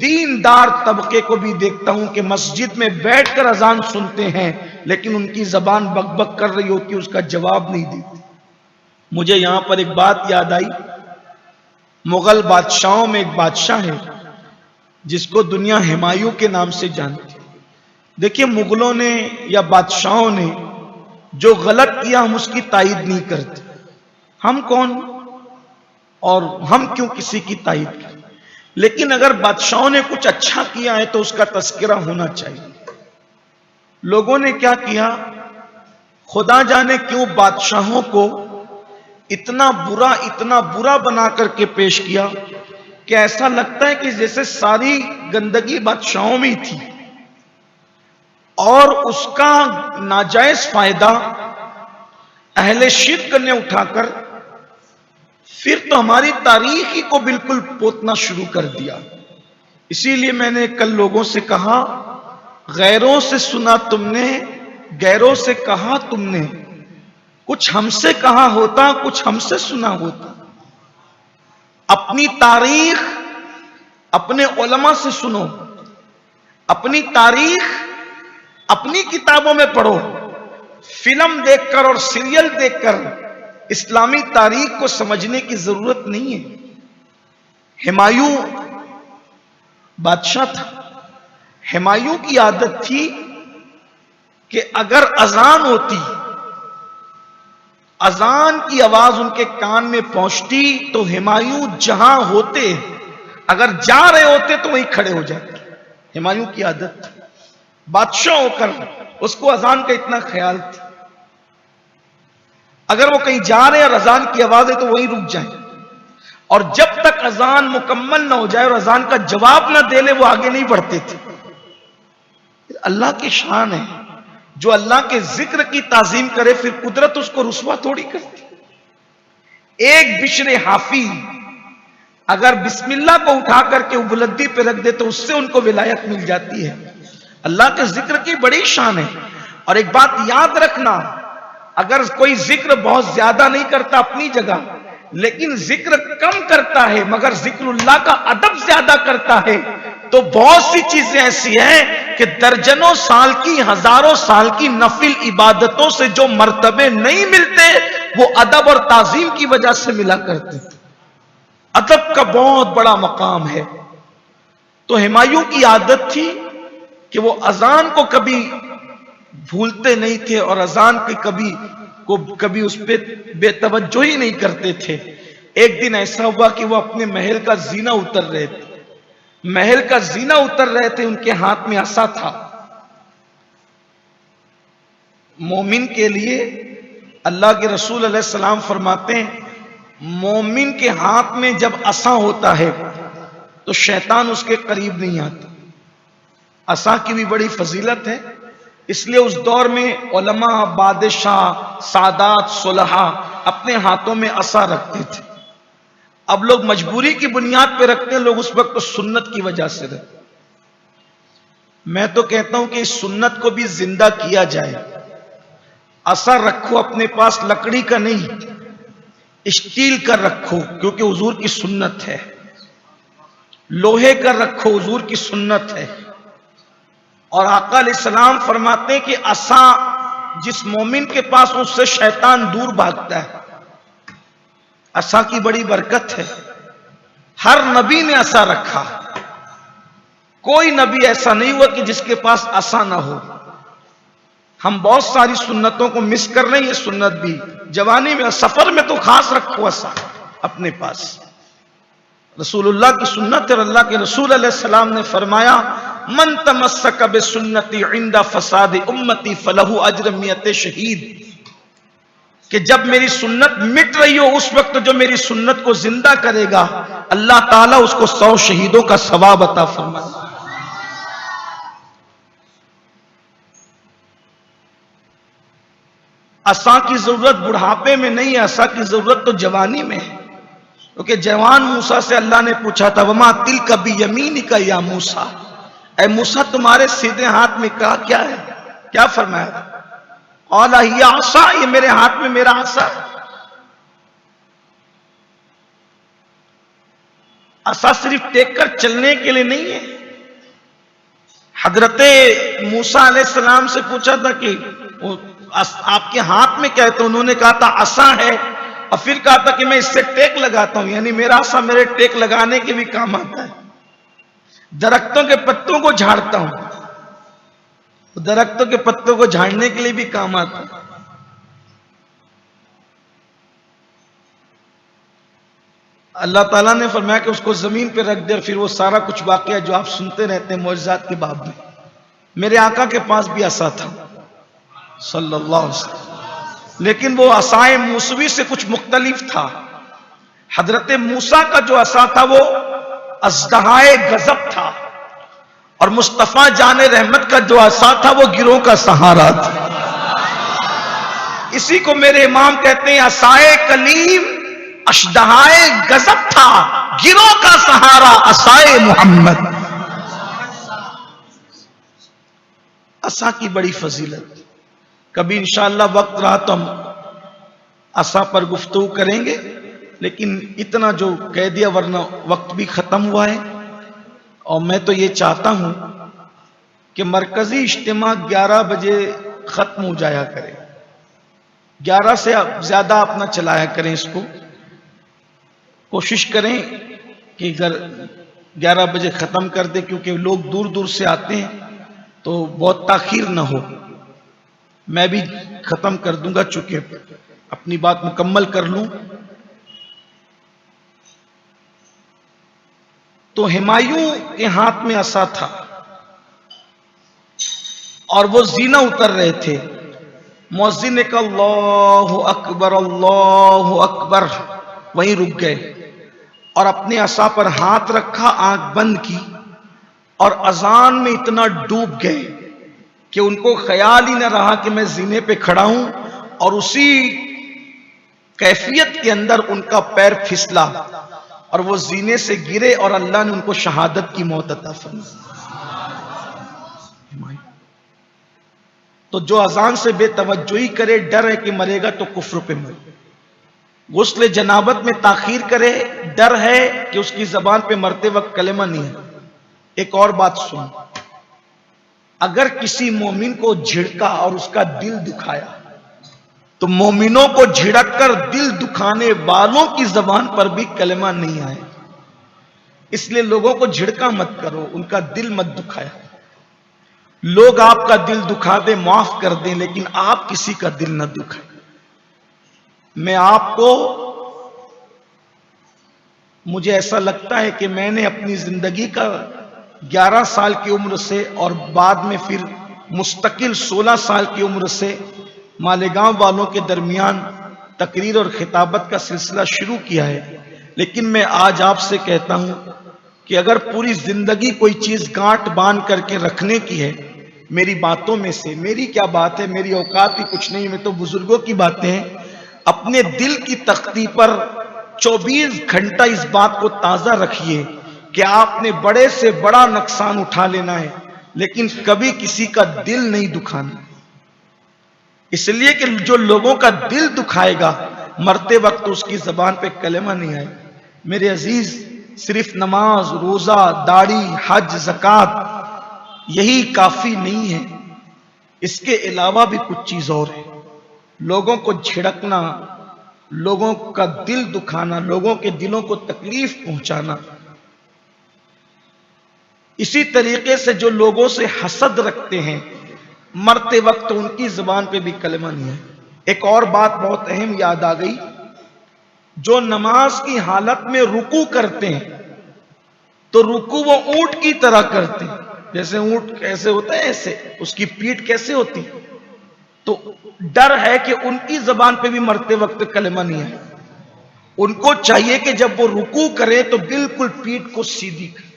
دیندار طبقے کو بھی دیکھتا ہوں کہ مسجد میں بیٹھ کر اذان سنتے ہیں لیکن ان کی زبان بک بک کر رہی ہوتی ہے، اس کا جواب نہیں دیتے. مجھے یہاں پر ایک بات یاد آئی. مغل بادشاہوں میں ایک بادشاہ ہے جس کو دنیا ہمایوں کے نام سے جانتی. دیکھیے مغلوں نے یا بادشاہوں نے جو غلط کیا ہم اس کی تائید نہیں کرتے. ہم کون اور ہم کیوں کسی کی تائید کریں؟ لیکن اگر بادشاہوں نے کچھ اچھا کیا ہے تو اس کا تذکرہ ہونا چاہیے. لوگوں نے کیا کیا؟ خدا جانے کیوں بادشاہوں کو اتنا برا بنا کر کے پیش کیا کہ ایسا لگتا ہے کہ جیسے ساری گندگی بادشاہوں میں ہی تھی، اور اس کا ناجائز فائدہ اہل شرک نے اٹھا کر پھر تو ہماری تاریخ ہی کو بالکل پوتنا شروع کر دیا. اسی لیے میں نے کل لوگوں سے کہا، غیروں سے سنا تم نے، غیروں سے کہا تم نے، کچھ ہم سے کہا ہوتا، کچھ ہم سے سنا ہوتا. اپنی تاریخ اپنے علماء سے سنو، اپنی تاریخ اپنی کتابوں میں پڑھو. فلم دیکھ کر اور سیریل دیکھ کر اسلامی تاریخ کو سمجھنے کی ضرورت نہیں ہے. ہمایوں بادشاہ تھا، ہمایوں کی عادت تھی کہ اگر اذان ہوتی، اذان کی آواز ان کے کان میں پہنچتی تو ہمایوں جہاں ہوتے، اگر جا رہے ہوتے تو وہیں کھڑے ہو جاتے. ہمایوں کی عادت تھی، بادشاہ ہو کر اس کو اذان کا اتنا خیال تھا، اگر وہ کہیں جا رہے اور اذان کی آواز ہے تو وہیں رک جائیں، اور جب تک اذان مکمل نہ ہو جائے اور اذان کا جواب نہ دے لے وہ آگے نہیں بڑھتے تھے. اللہ کی شان ہے، جو اللہ کے ذکر کی تعظیم کرے پھر قدرت اس کو رسوا تھوڑی کرتی. ایک بشر حافی اگر بسم اللہ کو اٹھا کر کے بلندی پہ رکھ دے تو اس سے ان کو ولایت مل جاتی ہے. اللہ کے ذکر کی بڑی شان ہے. اور ایک بات یاد رکھنا، اگر کوئی ذکر بہت زیادہ نہیں کرتا اپنی جگہ، لیکن ذکر کم کرتا ہے مگر ذکر اللہ کا ادب زیادہ کرتا ہے، تو بہت سی چیزیں ایسی ہیں کہ درجنوں سال کی، ہزاروں سال کی نفل عبادتوں سے جو مرتبے نہیں ملتے وہ ادب اور تعظیم کی وجہ سے ملا کرتے. ادب کا بہت بڑا مقام ہے. تو ہمایوں کی عادت تھی کہ وہ اذان کو کبھی بھولتے نہیں تھے اور اذان کی کبھی اس پہ بے توجہ ہی نہیں کرتے تھے. ایک دن ایسا ہوا کہ وہ اپنے محل کا زینہ اتر رہے تھے، محل کا زینہ اتر رہے تھے، ان کے ہاتھ میں عصا تھا. مومن کے لیے اللہ کے رسول علیہ السلام فرماتے ہیں مومن کے ہاتھ میں جب عصا ہوتا ہے تو شیطان اس کے قریب نہیں آتا. عصا کی بھی بڑی فضیلت ہے، اس لیے اس دور میں علماء، بادشاہ، سادات، صلحاء اپنے ہاتھوں میں عصا رکھتے تھے. اب لوگ مجبوری کی بنیاد پہ رکھتے ہیں، لوگ اس وقت تو سنت کی وجہ سے رکھتے. میں تو کہتا ہوں کہ اس سنت کو بھی زندہ کیا جائے. عصا رکھو اپنے پاس، لکڑی کا نہیں، اسٹیل کا رکھو کیونکہ حضور کی سنت ہے. لوہے کا رکھو، حضور کی سنت ہے. اور آقا علیہ السلام فرماتے ہیں کہ عصا جس مومن کے پاس اس سے شیطان دور بھاگتا ہے. عصا کی بڑی برکت ہے. ہر نبی نے عصا رکھا، کوئی نبی ایسا نہیں ہوا کہ جس کے پاس عصا نہ ہو. ہم بہت ساری سنتوں کو مس کر رہے ہیں. یہ سنت بھی جوانی میں، سفر میں تو خاص رکھو عصا اپنے پاس. رسول اللہ کی سنت ہے اور اللہ کے رسول علیہ السلام نے فرمایا من تمسک بسنتی عند فساد امتی فلہ اجر 100 شہید، کہ جب میری سنت مٹ رہی ہو اس وقت جو میری سنت کو زندہ کرے گا اللہ تعالیٰ اس کو 100 شہیدوں کا ثواب عطا فرمائے. عصا کی ضرورت بڑھاپے میں نہیں ہے، عصا کی ضرورت تو جوانی میں ہے. کیونکہ جوان موسیٰ سے اللہ نے پوچھا تھا وما تلک بیمینک یا موسیٰ، اے موسیٰ تمہارے سیدھے ہاتھ میں کیا ہے؟ کیا فرمایا؟ قال ہی عصا، یہ میرے ہاتھ میں میرا عصا. عصا صرف ٹیک کر چلنے کے لیے نہیں ہے. حضرت موسیٰ علیہ السلام سے پوچھا تھا کہ آپ کے ہاتھ میں کیا ہے، تو انہوں نے کہا تھا عصا ہے، اور پھر کہا تھا کہ میں اس سے ٹیک لگاتا ہوں، یعنی میرا عصا میرے ٹیک لگانے کے بھی کام آتا ہے. درختوں کے پتوں کو جھاڑتا ہوں، درختوں کے پتوں کو جھاڑنے کے لیے بھی کام آتا ہے. اللہ تعالیٰ نے فرمایا کہ اس کو زمین پہ رکھ دے، اور پھر وہ سارا کچھ واقعہ جو آپ سنتے رہتے ہیں معجزات کے باب میں. میرے آقا کے پاس بھی عصا تھا صلی اللہ علیہ وسلم، لیکن وہ عصائے موسوی سے کچھ مختلف تھا. حضرت موسیٰ کا جو عصا تھا وہ اژدہائے غضب تھا، اور مصطفیٰ جان رحمت کا جو عصا تھا وہ گروہ کا سہارا تھا. اسی کو میرے امام کہتے ہیں عصائے کلیم اژدہائے غضب تھا، گروہ کا سہارا عصائے محمد. عصا کی بڑی فضیلت، کبھی انشاءاللہ وقت رہا تو ہم عصا پر گفتگو کریں گے، لیکن اتنا جو کہہ دیا ورنہ وقت بھی ختم ہوا ہے. اور میں تو یہ چاہتا ہوں کہ مرکزی اجتماع 11 بجے ختم ہو جایا کرے، 11 سے زیادہ اپنا چلایا کریں. اس کو کوشش کریں کہ 11 بجے ختم کر دیں، کیونکہ لوگ دور دور سے آتے ہیں تو بہت تاخیر نہ ہو. میں بھی ختم کر دوں گا چونکہ اپنی بات مکمل کر لوں. تو ہمایوں کے ہاتھ میں عصا تھا اور وہ زینہ اتر رہے تھے. مؤذن نے کہا اللہ اکبر اللہ اکبر، وہیں رک گئے اور اپنے عصا پر ہاتھ رکھا، آنکھ بند کی اور اذان میں اتنا ڈوب گئے کہ ان کو خیال ہی نہ رہا کہ میں زینے پہ کھڑا ہوں. اور اسی کیفیت کے اندر ان کا پیر پھسلا اور وہ زینے سے گرے اور اللہ نے ان کو شہادت کی موت عطا فرمائی. تو جو اذان سے بے توجہی کرے، ڈر ہے کہ مرے گا تو کفر پہ مرے. غسل جنابت میں تاخیر کرے، ڈر ہے کہ اس کی زبان پہ مرتے وقت کلمہ نہیں ہے. ایک اور بات سن، اگر کسی مومن کو جھڑکا اور اس کا دل دکھایا تو مومنوں کو جھڑک کر دل دکھانے والوں کی زبان پر بھی کلمہ نہیں آئے. اس لیے لوگوں کو جھڑکا مت کرو، ان کا دل مت دکھایا. لوگ آپ کا دل دکھا دیں، معاف کر دیں، لیکن آپ کسی کا دل نہ دکھائیں. میں آپ کو، مجھے ایسا لگتا ہے کہ میں نے اپنی زندگی کا 11 سال کی عمر سے اور بعد میں پھر مستقل 16 سال کی عمر سے مالیگاؤں والوں کے درمیان تقریر اور خطابت کا سلسلہ شروع کیا ہے. لیکن میں آج آپ سے کہتا ہوں کہ اگر پوری زندگی کوئی چیز گانٹ باندھ کر کے رکھنے کی ہے میری باتوں میں سے، میری کیا بات ہے، میری اوقات بھی کچھ نہیں، میں تو بزرگوں کی باتیں ہیں. اپنے دل کی تختی پر 24 گھنٹہ اس بات کو تازہ رکھیے کہ آپ نے بڑے سے بڑا نقصان اٹھا لینا ہے لیکن کبھی کسی کا دل نہیں دکھانا. اس لیے کہ جو لوگوں کا دل دکھائے گا مرتے وقت اس کی زبان پہ کلمہ نہیں آئے. میرے عزیز، صرف نماز، روزہ، داڑھی، حج، زکوٰۃ یہی کافی نہیں ہے، اس کے علاوہ بھی کچھ چیز اور ہے. لوگوں کو جھڑکنا، لوگوں کا دل دکھانا، لوگوں کے دلوں کو تکلیف پہنچانا. اسی طریقے سے جو لوگوں سے حسد رکھتے ہیں مرتے وقت ان کی زبان پہ بھی کلمہ نہیں ہے. ایک اور بات بہت اہم یاد آ گئی، جو نماز کی حالت میں رکوع کرتے ہیں تو رکوع وہ اونٹ کی طرح کرتے ہیں. جیسے اونٹ کیسے ہوتا ہے ایسے اس کی پیٹھ کیسے ہوتی، تو ڈر ہے کہ ان کی زبان پہ بھی مرتے وقت کلمہ نہیں ہے. ان کو چاہیے کہ جب وہ رکوع کرے تو بالکل پیٹھ کو سیدھی کرے،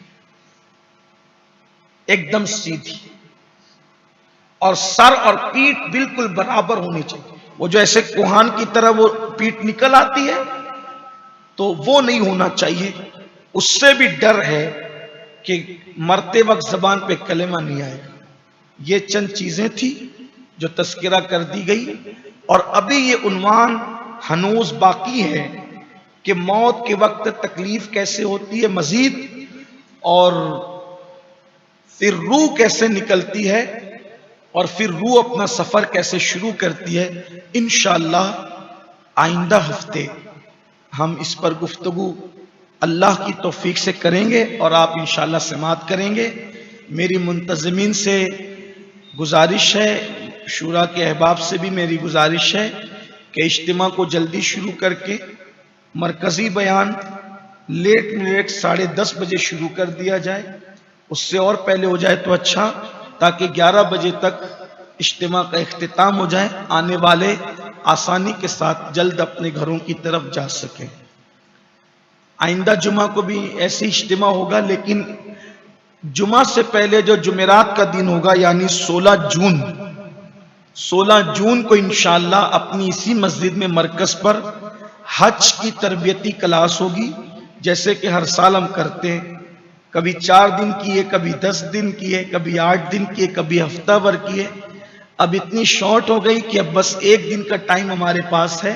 ایک دم سیدھی، اور سر اور پیٹھ بالکل برابر ہونی چاہیے. وہ جو ایسے کوہان کی طرح وہ پیٹھ نکل آتی ہے تو وہ نہیں ہونا چاہیے. اس سے بھی ڈر ہے کہ مرتے وقت زبان پہ کلمہ نہیں آئے گا. یہ چند چیزیں تھی جو تذکرہ کر دی گئی، اور ابھی یہ عنوان ہنوز باقی ہے کہ موت کے وقت تکلیف کیسے ہوتی ہے مزید، اور پھر روح کیسے نکلتی ہے، اور پھر روح اپنا سفر کیسے شروع کرتی ہے. انشاءاللہ آئندہ ہفتے ہم اس پر گفتگو اللہ کی توفیق سے کریں گے اور آپ انشاءاللہ سماعت کریں گے. میری منتظمین سے گزارش ہے، شورا کے احباب سے بھی میری گزارش ہے کہ اجتماع کو جلدی شروع کر کے مرکزی بیان لیٹ میں لیٹ 10:30 بجے شروع کر دیا جائے، اس سے اور پہلے ہو جائے تو اچھا، تاکہ 11 بجے تک اجتماع کا اختتام ہو جائے، آنے والے آسانی کے ساتھ جلد اپنے گھروں کی طرف جا سکیں۔ آئندہ جمعہ کو بھی ایسی اجتماع ہوگا، لیکن جمعہ سے پہلے جو جمعرات کا دن ہوگا یعنی 16 جون کو انشاءاللہ اپنی اسی مسجد میں مرکز پر حج کی تربیتی کلاس ہوگی، جیسے کہ ہر سال ہم کرتے ہیں، کبھی 4 دن کیے، کبھی 10 دن کیے، کبھی 8 دن کیے، کبھی ہفتہ بھر کیے۔ اب اتنی شارٹ ہو گئی کہ اب بس 1 دن کا ٹائم ہمارے پاس ہے،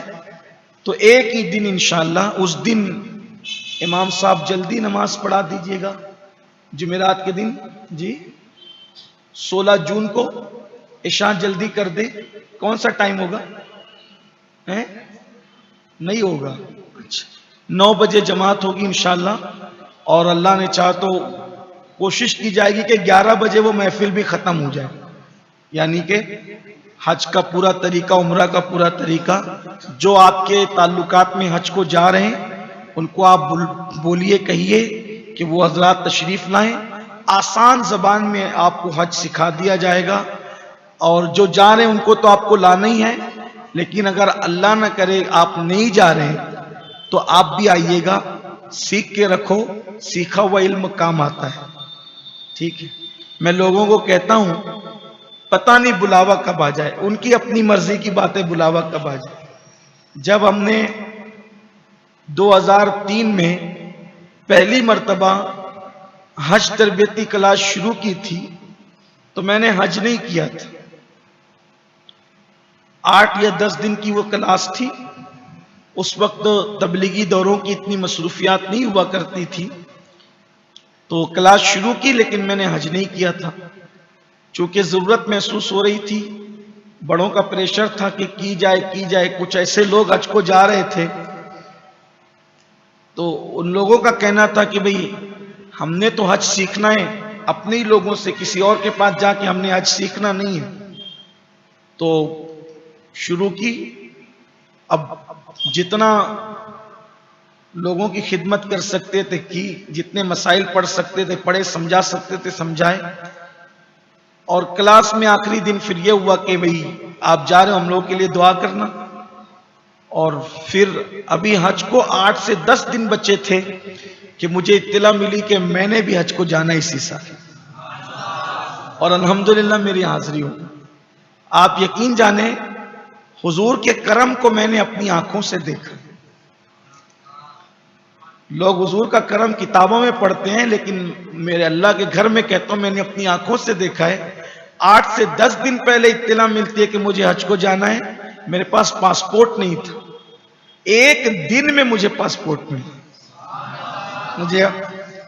تو ایک ہی دن انشاءاللہ، اس دن امام صاحب جلدی نماز پڑھا دیجیے گا، جمعرات کے دن، جی 16 جون کو عشاء جلدی کر دے۔ کون سا ٹائم ہوگا؟ نہیں ہوگا، اچھا 9 بجے جماعت ہوگی انشاءاللہ، اور اللہ نے چاہا تو کوشش کی جائے گی کہ 11 بجے وہ محفل بھی ختم ہو جائے، یعنی کہ حج کا پورا طریقہ، عمرہ کا پورا طریقہ، جو آپ کے تعلقات میں حج کو جا رہے ہیں ان کو آپ بولیے، کہیے کہ وہ حضرات تشریف لائیں، آسان زبان میں آپ کو حج سکھا دیا جائے گا، اور جو جا رہے ہیں ان کو تو آپ کو لانا ہی ہے، لیکن اگر اللہ نہ کرے آپ نہیں جا رہے ہیں تو آپ بھی آئیے گا، سیکھ کے رکھو، سیکھا ہوا علم کام آتا ہے، ٹھیک ہے۔ میں لوگوں کو کہتا ہوں پتہ نہیں بلاوا کب آ جائے، ان کی اپنی مرضی کی بات ہے، بلاوا کب آ جائے۔ جب ہم نے 2003 میں پہلی مرتبہ حج تربیتی کلاس شروع کی تھی تو میں نے حج نہیں کیا تھا، 8 یا 10 دن کی وہ کلاس تھی، اس وقت تبلیغی دوروں کی اتنی مصروفیات نہیں ہوا کرتی تھی، تو کلاس شروع کی لیکن میں نے حج نہیں کیا تھا، چونکہ ضرورت محسوس ہو رہی تھی، بڑوں کا پریشر تھا کہ کی جائے، کچھ ایسے لوگ حج کو جا رہے تھے، تو ان لوگوں کا کہنا تھا کہ بھئی ہم نے تو حج سیکھنا ہے اپنے ہی لوگوں سے، کسی اور کے پاس جا کے ہم نے حج سیکھنا نہیں ہے، تو شروع کی۔ اب جتنا لوگوں کی خدمت کر سکتے تھے کی، جتنے مسائل پڑھ سکتے تھے پڑھے، سمجھا سکتے تھے سمجھائے، اور کلاس میں آخری دن پھر یہ ہوا کہ بھئی آپ جا رہے ہو، ہم لوگوں کے لیے دعا کرنا، اور پھر ابھی حج کو 8 سے 10 دن بچے تھے کہ مجھے اطلاع ملی کہ میں نے بھی حج کو جانا اسی سال، اور الحمدللہ میری حاضری ہو۔ آپ یقین جانیں حضور کے کرم کو میں نے اپنی آنکھوں سے دیکھا۔ لوگ حضور کا کرم کتابوں میں پڑھتے ہیں، لیکن میرے اللہ کے گھر میں کہتا ہوں میں نے اپنی آنکھوں سے دیکھا ہے۔ 8 سے 10 دن پہلے اطلاع ملتی ہے کہ مجھے حج کو جانا ہے، میرے پاس پاسپورٹ نہیں تھا، 1 دن میں مجھے پاسپورٹ ملا۔ مجھے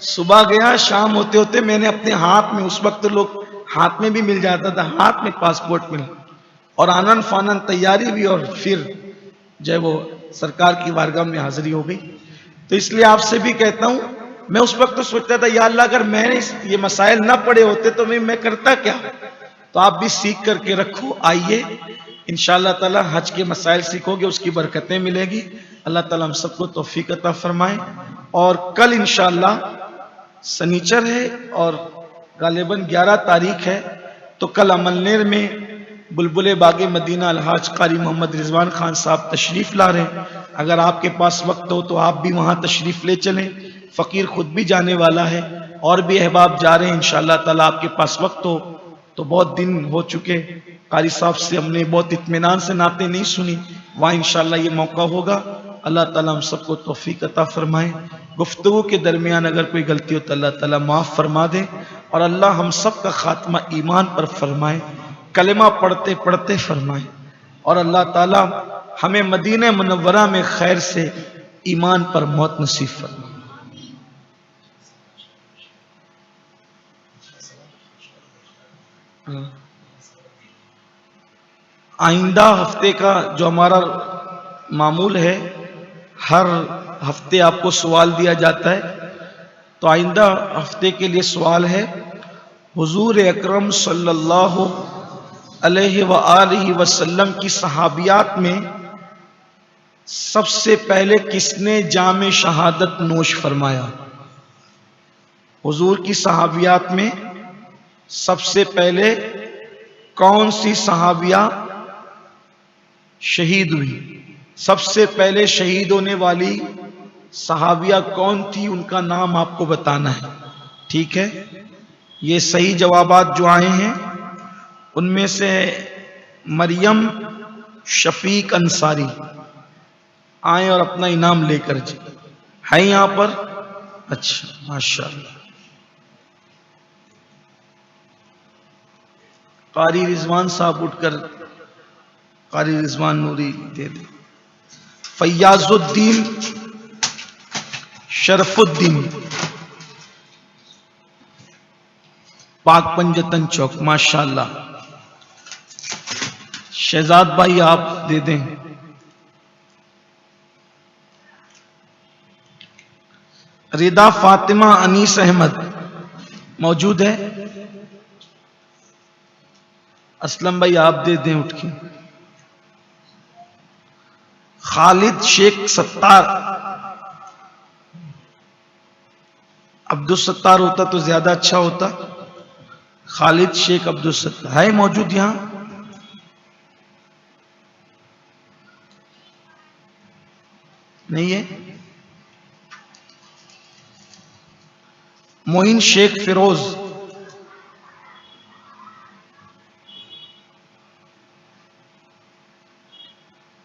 صبح گیا، شام ہوتے ہوتے میں نے اپنے ہاتھ میں، اس وقت لوگ ہاتھ میں بھی مل جاتا تھا، ہاتھ میں پاسپورٹ ملا، اور آنن فانن تیاری بھی، اور پھر جب وہ سرکار کی بارگاہ میں حاضری ہو گئی۔ تو اس لیے آپ سے بھی کہتا ہوں، میں اس وقت تو سوچتا تھا یا اللہ اگر میں نے یہ مسائل نہ پڑھے ہوتے تو میں کرتا کیا، تو آپ بھی سیکھ کر کے رکھو، آئیے انشاءاللہ تعالی حج کے مسائل سیکھو گے، اس کی برکتیں ملے گی۔ اللہ تعالی ہم سب کو توفیق عطا فرمائے۔ اور کل انشاءاللہ سنیچر ہے اور غالباً 11 تاریخ ہے، تو کل عملنیر میں بلبل باغ مدینہ الحاج قاری محمد رضوان خان صاحب تشریف لا رہے ہیں، اگر آپ کے پاس وقت ہو تو آپ بھی وہاں تشریف لے چلیں، فقیر خود بھی جانے والا ہے، اور بھی احباب جا رہے ہیں، انشاءاللہ تعالی آپ کے پاس وقت ہو تو، بہت دن ہو چکے قاری صاحب سے ہم نے بہت اطمینان سے نعتیں نہیں سنی، وہاں انشاءاللہ یہ موقع ہوگا۔ اللہ تعالی ہم سب کو توفیق عطا فرمائے۔ گفتگو کے درمیان اگر کوئی غلطی ہو تو اللہ تعالی معاف فرما دے، اور اللہ ہم سب کا خاتمہ ایمان پر فرمائے، کلمہ پڑھتے پڑھتے فرمائے، اور اللہ تعالی ہمیں مدینہ منورہ میں خیر سے ایمان پر موت نصیب فرمائے۔ آئندہ ہفتے کا جو ہمارا معمول ہے، ہر ہفتے آپ کو سوال دیا جاتا ہے، تو آئندہ ہفتے کے لیے سوال ہے، حضور اکرم صلی اللہ علیہ وآلہ وسلم کی صحابیات میں سب سے پہلے کس نے جام شہادت نوش فرمایا؟ حضور کی صحابیات میں سب سے پہلے کون سی صحابیہ شہید ہوئی؟ سب سے پہلے شہید ہونے والی صحابیہ کون تھی؟ ان کا نام آپ کو بتانا ہے، ٹھیک ہے؟ یہ صحیح جوابات جو آئے ہیں ان میں سے مریم شفیق انصاری آئیں اور اپنا انعام لے کر ہے یہاں پر؟ اچھا ماشاءاللہ۔ قاری رضوان صاحب اٹھ کر، قاری رضوان نوری دے دیں۔ فیاض الدین شرف الدین پاک پنجتن چوک، ماشاءاللہ۔ شہزاد بھائی آپ دے دیں۔ ردا فاطمہ انیس احمد موجود ہے؟ اسلم بھائی آپ دے دیں اٹھ کے۔ خالد شیخ ستار، عبدالستار ہوتا تو زیادہ اچھا ہوتا۔ خالد شیخ عبدالستار ہے موجود یہاں؟ نہیں ہے؟ معین شیخ فیروز،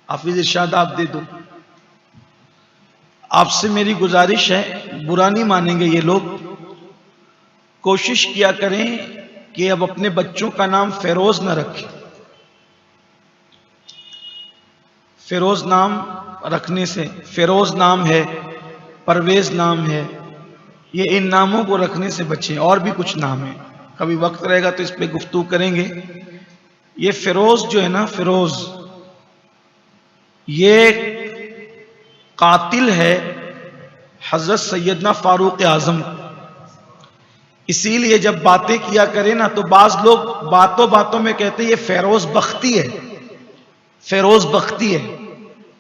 حافظ ارشاد آپ دے دو۔ آپ سے میری گزارش ہے، برا نہیں مانیں گے یہ لوگ، کوشش کیا کریں کہ اب اپنے بچوں کا نام فیروز نہ رکھیں۔ فیروز نام رکھنے سے، فیروز نام ہے، پرویز نام ہے، یہ ان ناموں کو رکھنے سے بچیں۔ اور بھی کچھ نام ہیں، کبھی وقت رہے گا تو اس پہ گفتگو کریں گے۔ یہ فیروز جو ہے نا، فیروز یہ قاتل ہے حضرت سیدنا فاروق اعظم، اسی لیے جب باتیں کیا کریں نا تو بعض لوگ باتوں باتوں میں کہتے ہیں یہ فیروز بختی ہے، فیروز بختی ہے۔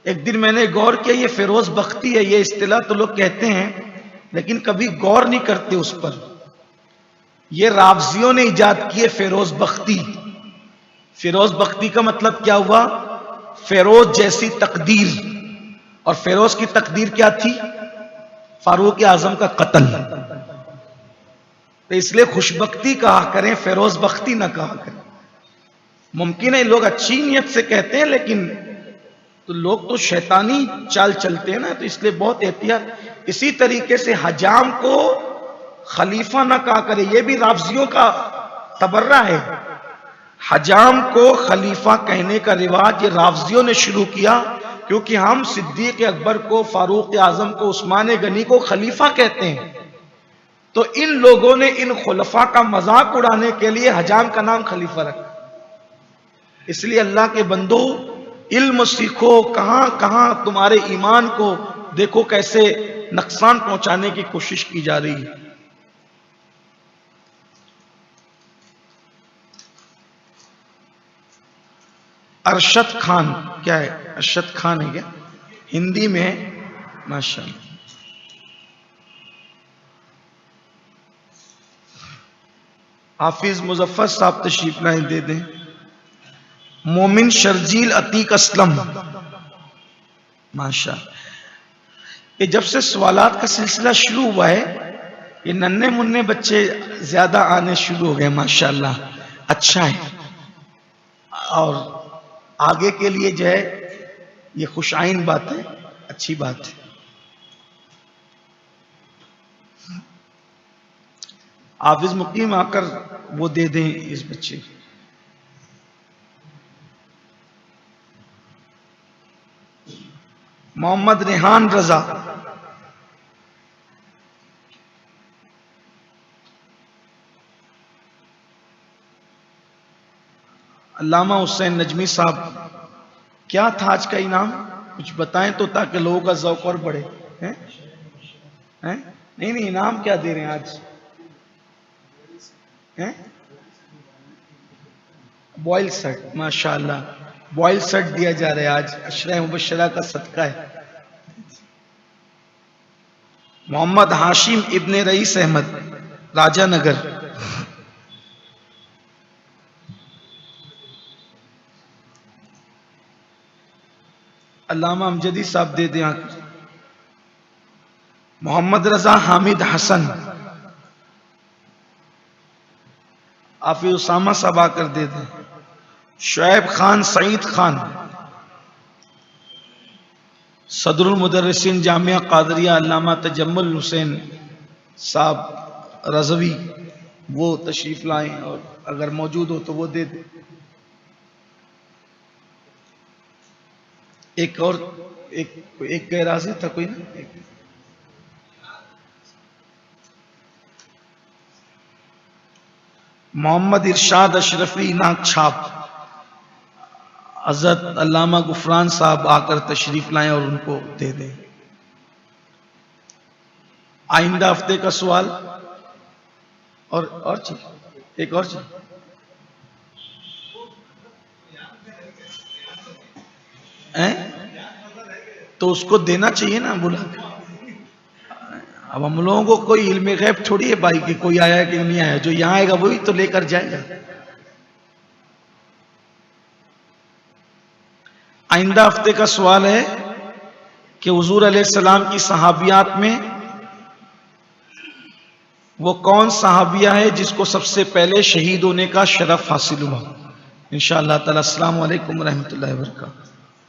ایک دن میں نے غور کیا، یہ فیروز بختی ہے، یہ اصطلاح تو لوگ کہتے ہیں لیکن کبھی غور نہیں کرتے اس پر۔ یہ رافضیوں نے ایجاد کی ہے فیروز بختی۔ فیروز بختی کا مطلب کیا ہوا؟ فیروز جیسی تقدیر، اور فیروز کی تقدیر کیا تھی؟ فاروق اعظم کا قتل۔ تو اس لیے خوشبختی کہا کریں، فیروز بختی نہ کہا کریں۔ ممکن ہے لوگ اچھی نیت سے کہتے ہیں لیکن تو لوگ تو شیطانی چال چلتے ہیں نا، تو اس لیے بہت احتیاط۔ اسی طریقے سے حجام کو خلیفہ نہ کہا کرے، یہ بھی رافضیوں کا تبرہ ہے۔ حجام کو خلیفہ کہنے کا رواج یہ رافضیوں نے شروع کیا، کیونکہ ہم صدیق اکبر کو، فاروق اعظم کو، عثمان غنی کو خلیفہ کہتے ہیں، تو ان لوگوں نے ان خلفاء کا مذاق اڑانے کے لیے حجام کا نام خلیفہ رکھا۔ اس لیے اللہ کے بندو علم سیکھو، کہاں کہاں تمہارے ایمان کو دیکھو کیسے نقصان پہنچانے کی کوشش کی جا رہی ہے۔ ارشد خان کیا ہے؟ ارشد خان ہے کیا؟ ہندی میں ماشاءاللہ۔ حافظ مظفر صاحب تشریف لائیں، دے دیں۔ مومن شرجیل عتیق اسلم ماشاءاللہ۔ یہ جب سے سوالات کا سلسلہ شروع ہوا ہے یہ ننھے منھے بچے زیادہ آنے شروع ہو گئے، ماشاءاللہ اچھا ہے، اور آگے کے لیے جو ہے یہ خوش آئین بات ہے، اچھی بات ہے۔ حافظ مقیم آ کر وہ دے دیں اس بچے کو۔ محمد ریحان رضا، علامہ حسین نجمی صاحب، کیا تھا آج کا انعام؟ کچھ بتائیں تو تاکہ لوگوں کا ذوق اور بڑھے۔ نہیں انعام کیا دے رہے ہیں آج؟ بوائل سیٹ، ماشاءاللہ بوائل سیٹ دیا جا رہا ہے آج عشرہ مبشرہ کا صدقہ ہے. محمد ہاشم ابن رئیس احمد راجہ نگر. علامہ امجدی صاحب دے دیں. محمد رضا حامد حسن. آفی اسامہ صاحب آ کر دے دیں. شعیب خان سعید خان صدر المدرسین جامعہ قادریہ علامہ تجمل حسین صاحب رضوی وہ تشریف لائیں اور اگر موجود ہو تو وہ دے دیں. ایک اور ایک غیر حاضر تھا کوئی نا. محمد ارشاد اشرفی ناک چھاپ. حضرت علامہ غفران صاحب آ کر تشریف لائیں اور ان کو دے دیں. آئندہ ہفتے کا سوال اور چیز ایک اور چیز تو اس کو دینا چاہیے نا بلا کے. اب ہم لوگوں کو کوئی علم غیب تھوڑی ہے بھائی کہ کوئی آیا کہ نہیں آیا. جو یہاں آئے گا وہی تو لے کر جائے گا. آئندہ ہفتے کا سوال ہے کہ حضور علیہ السلام کی صحابیات میں وہ کون صحابیہ ہے جس کو سب سے پہلے شہید ہونے کا شرف حاصل ہوا. انشاءاللہ تعالی. السلام علیکم ورحمۃ اللہ وبرکاتہ.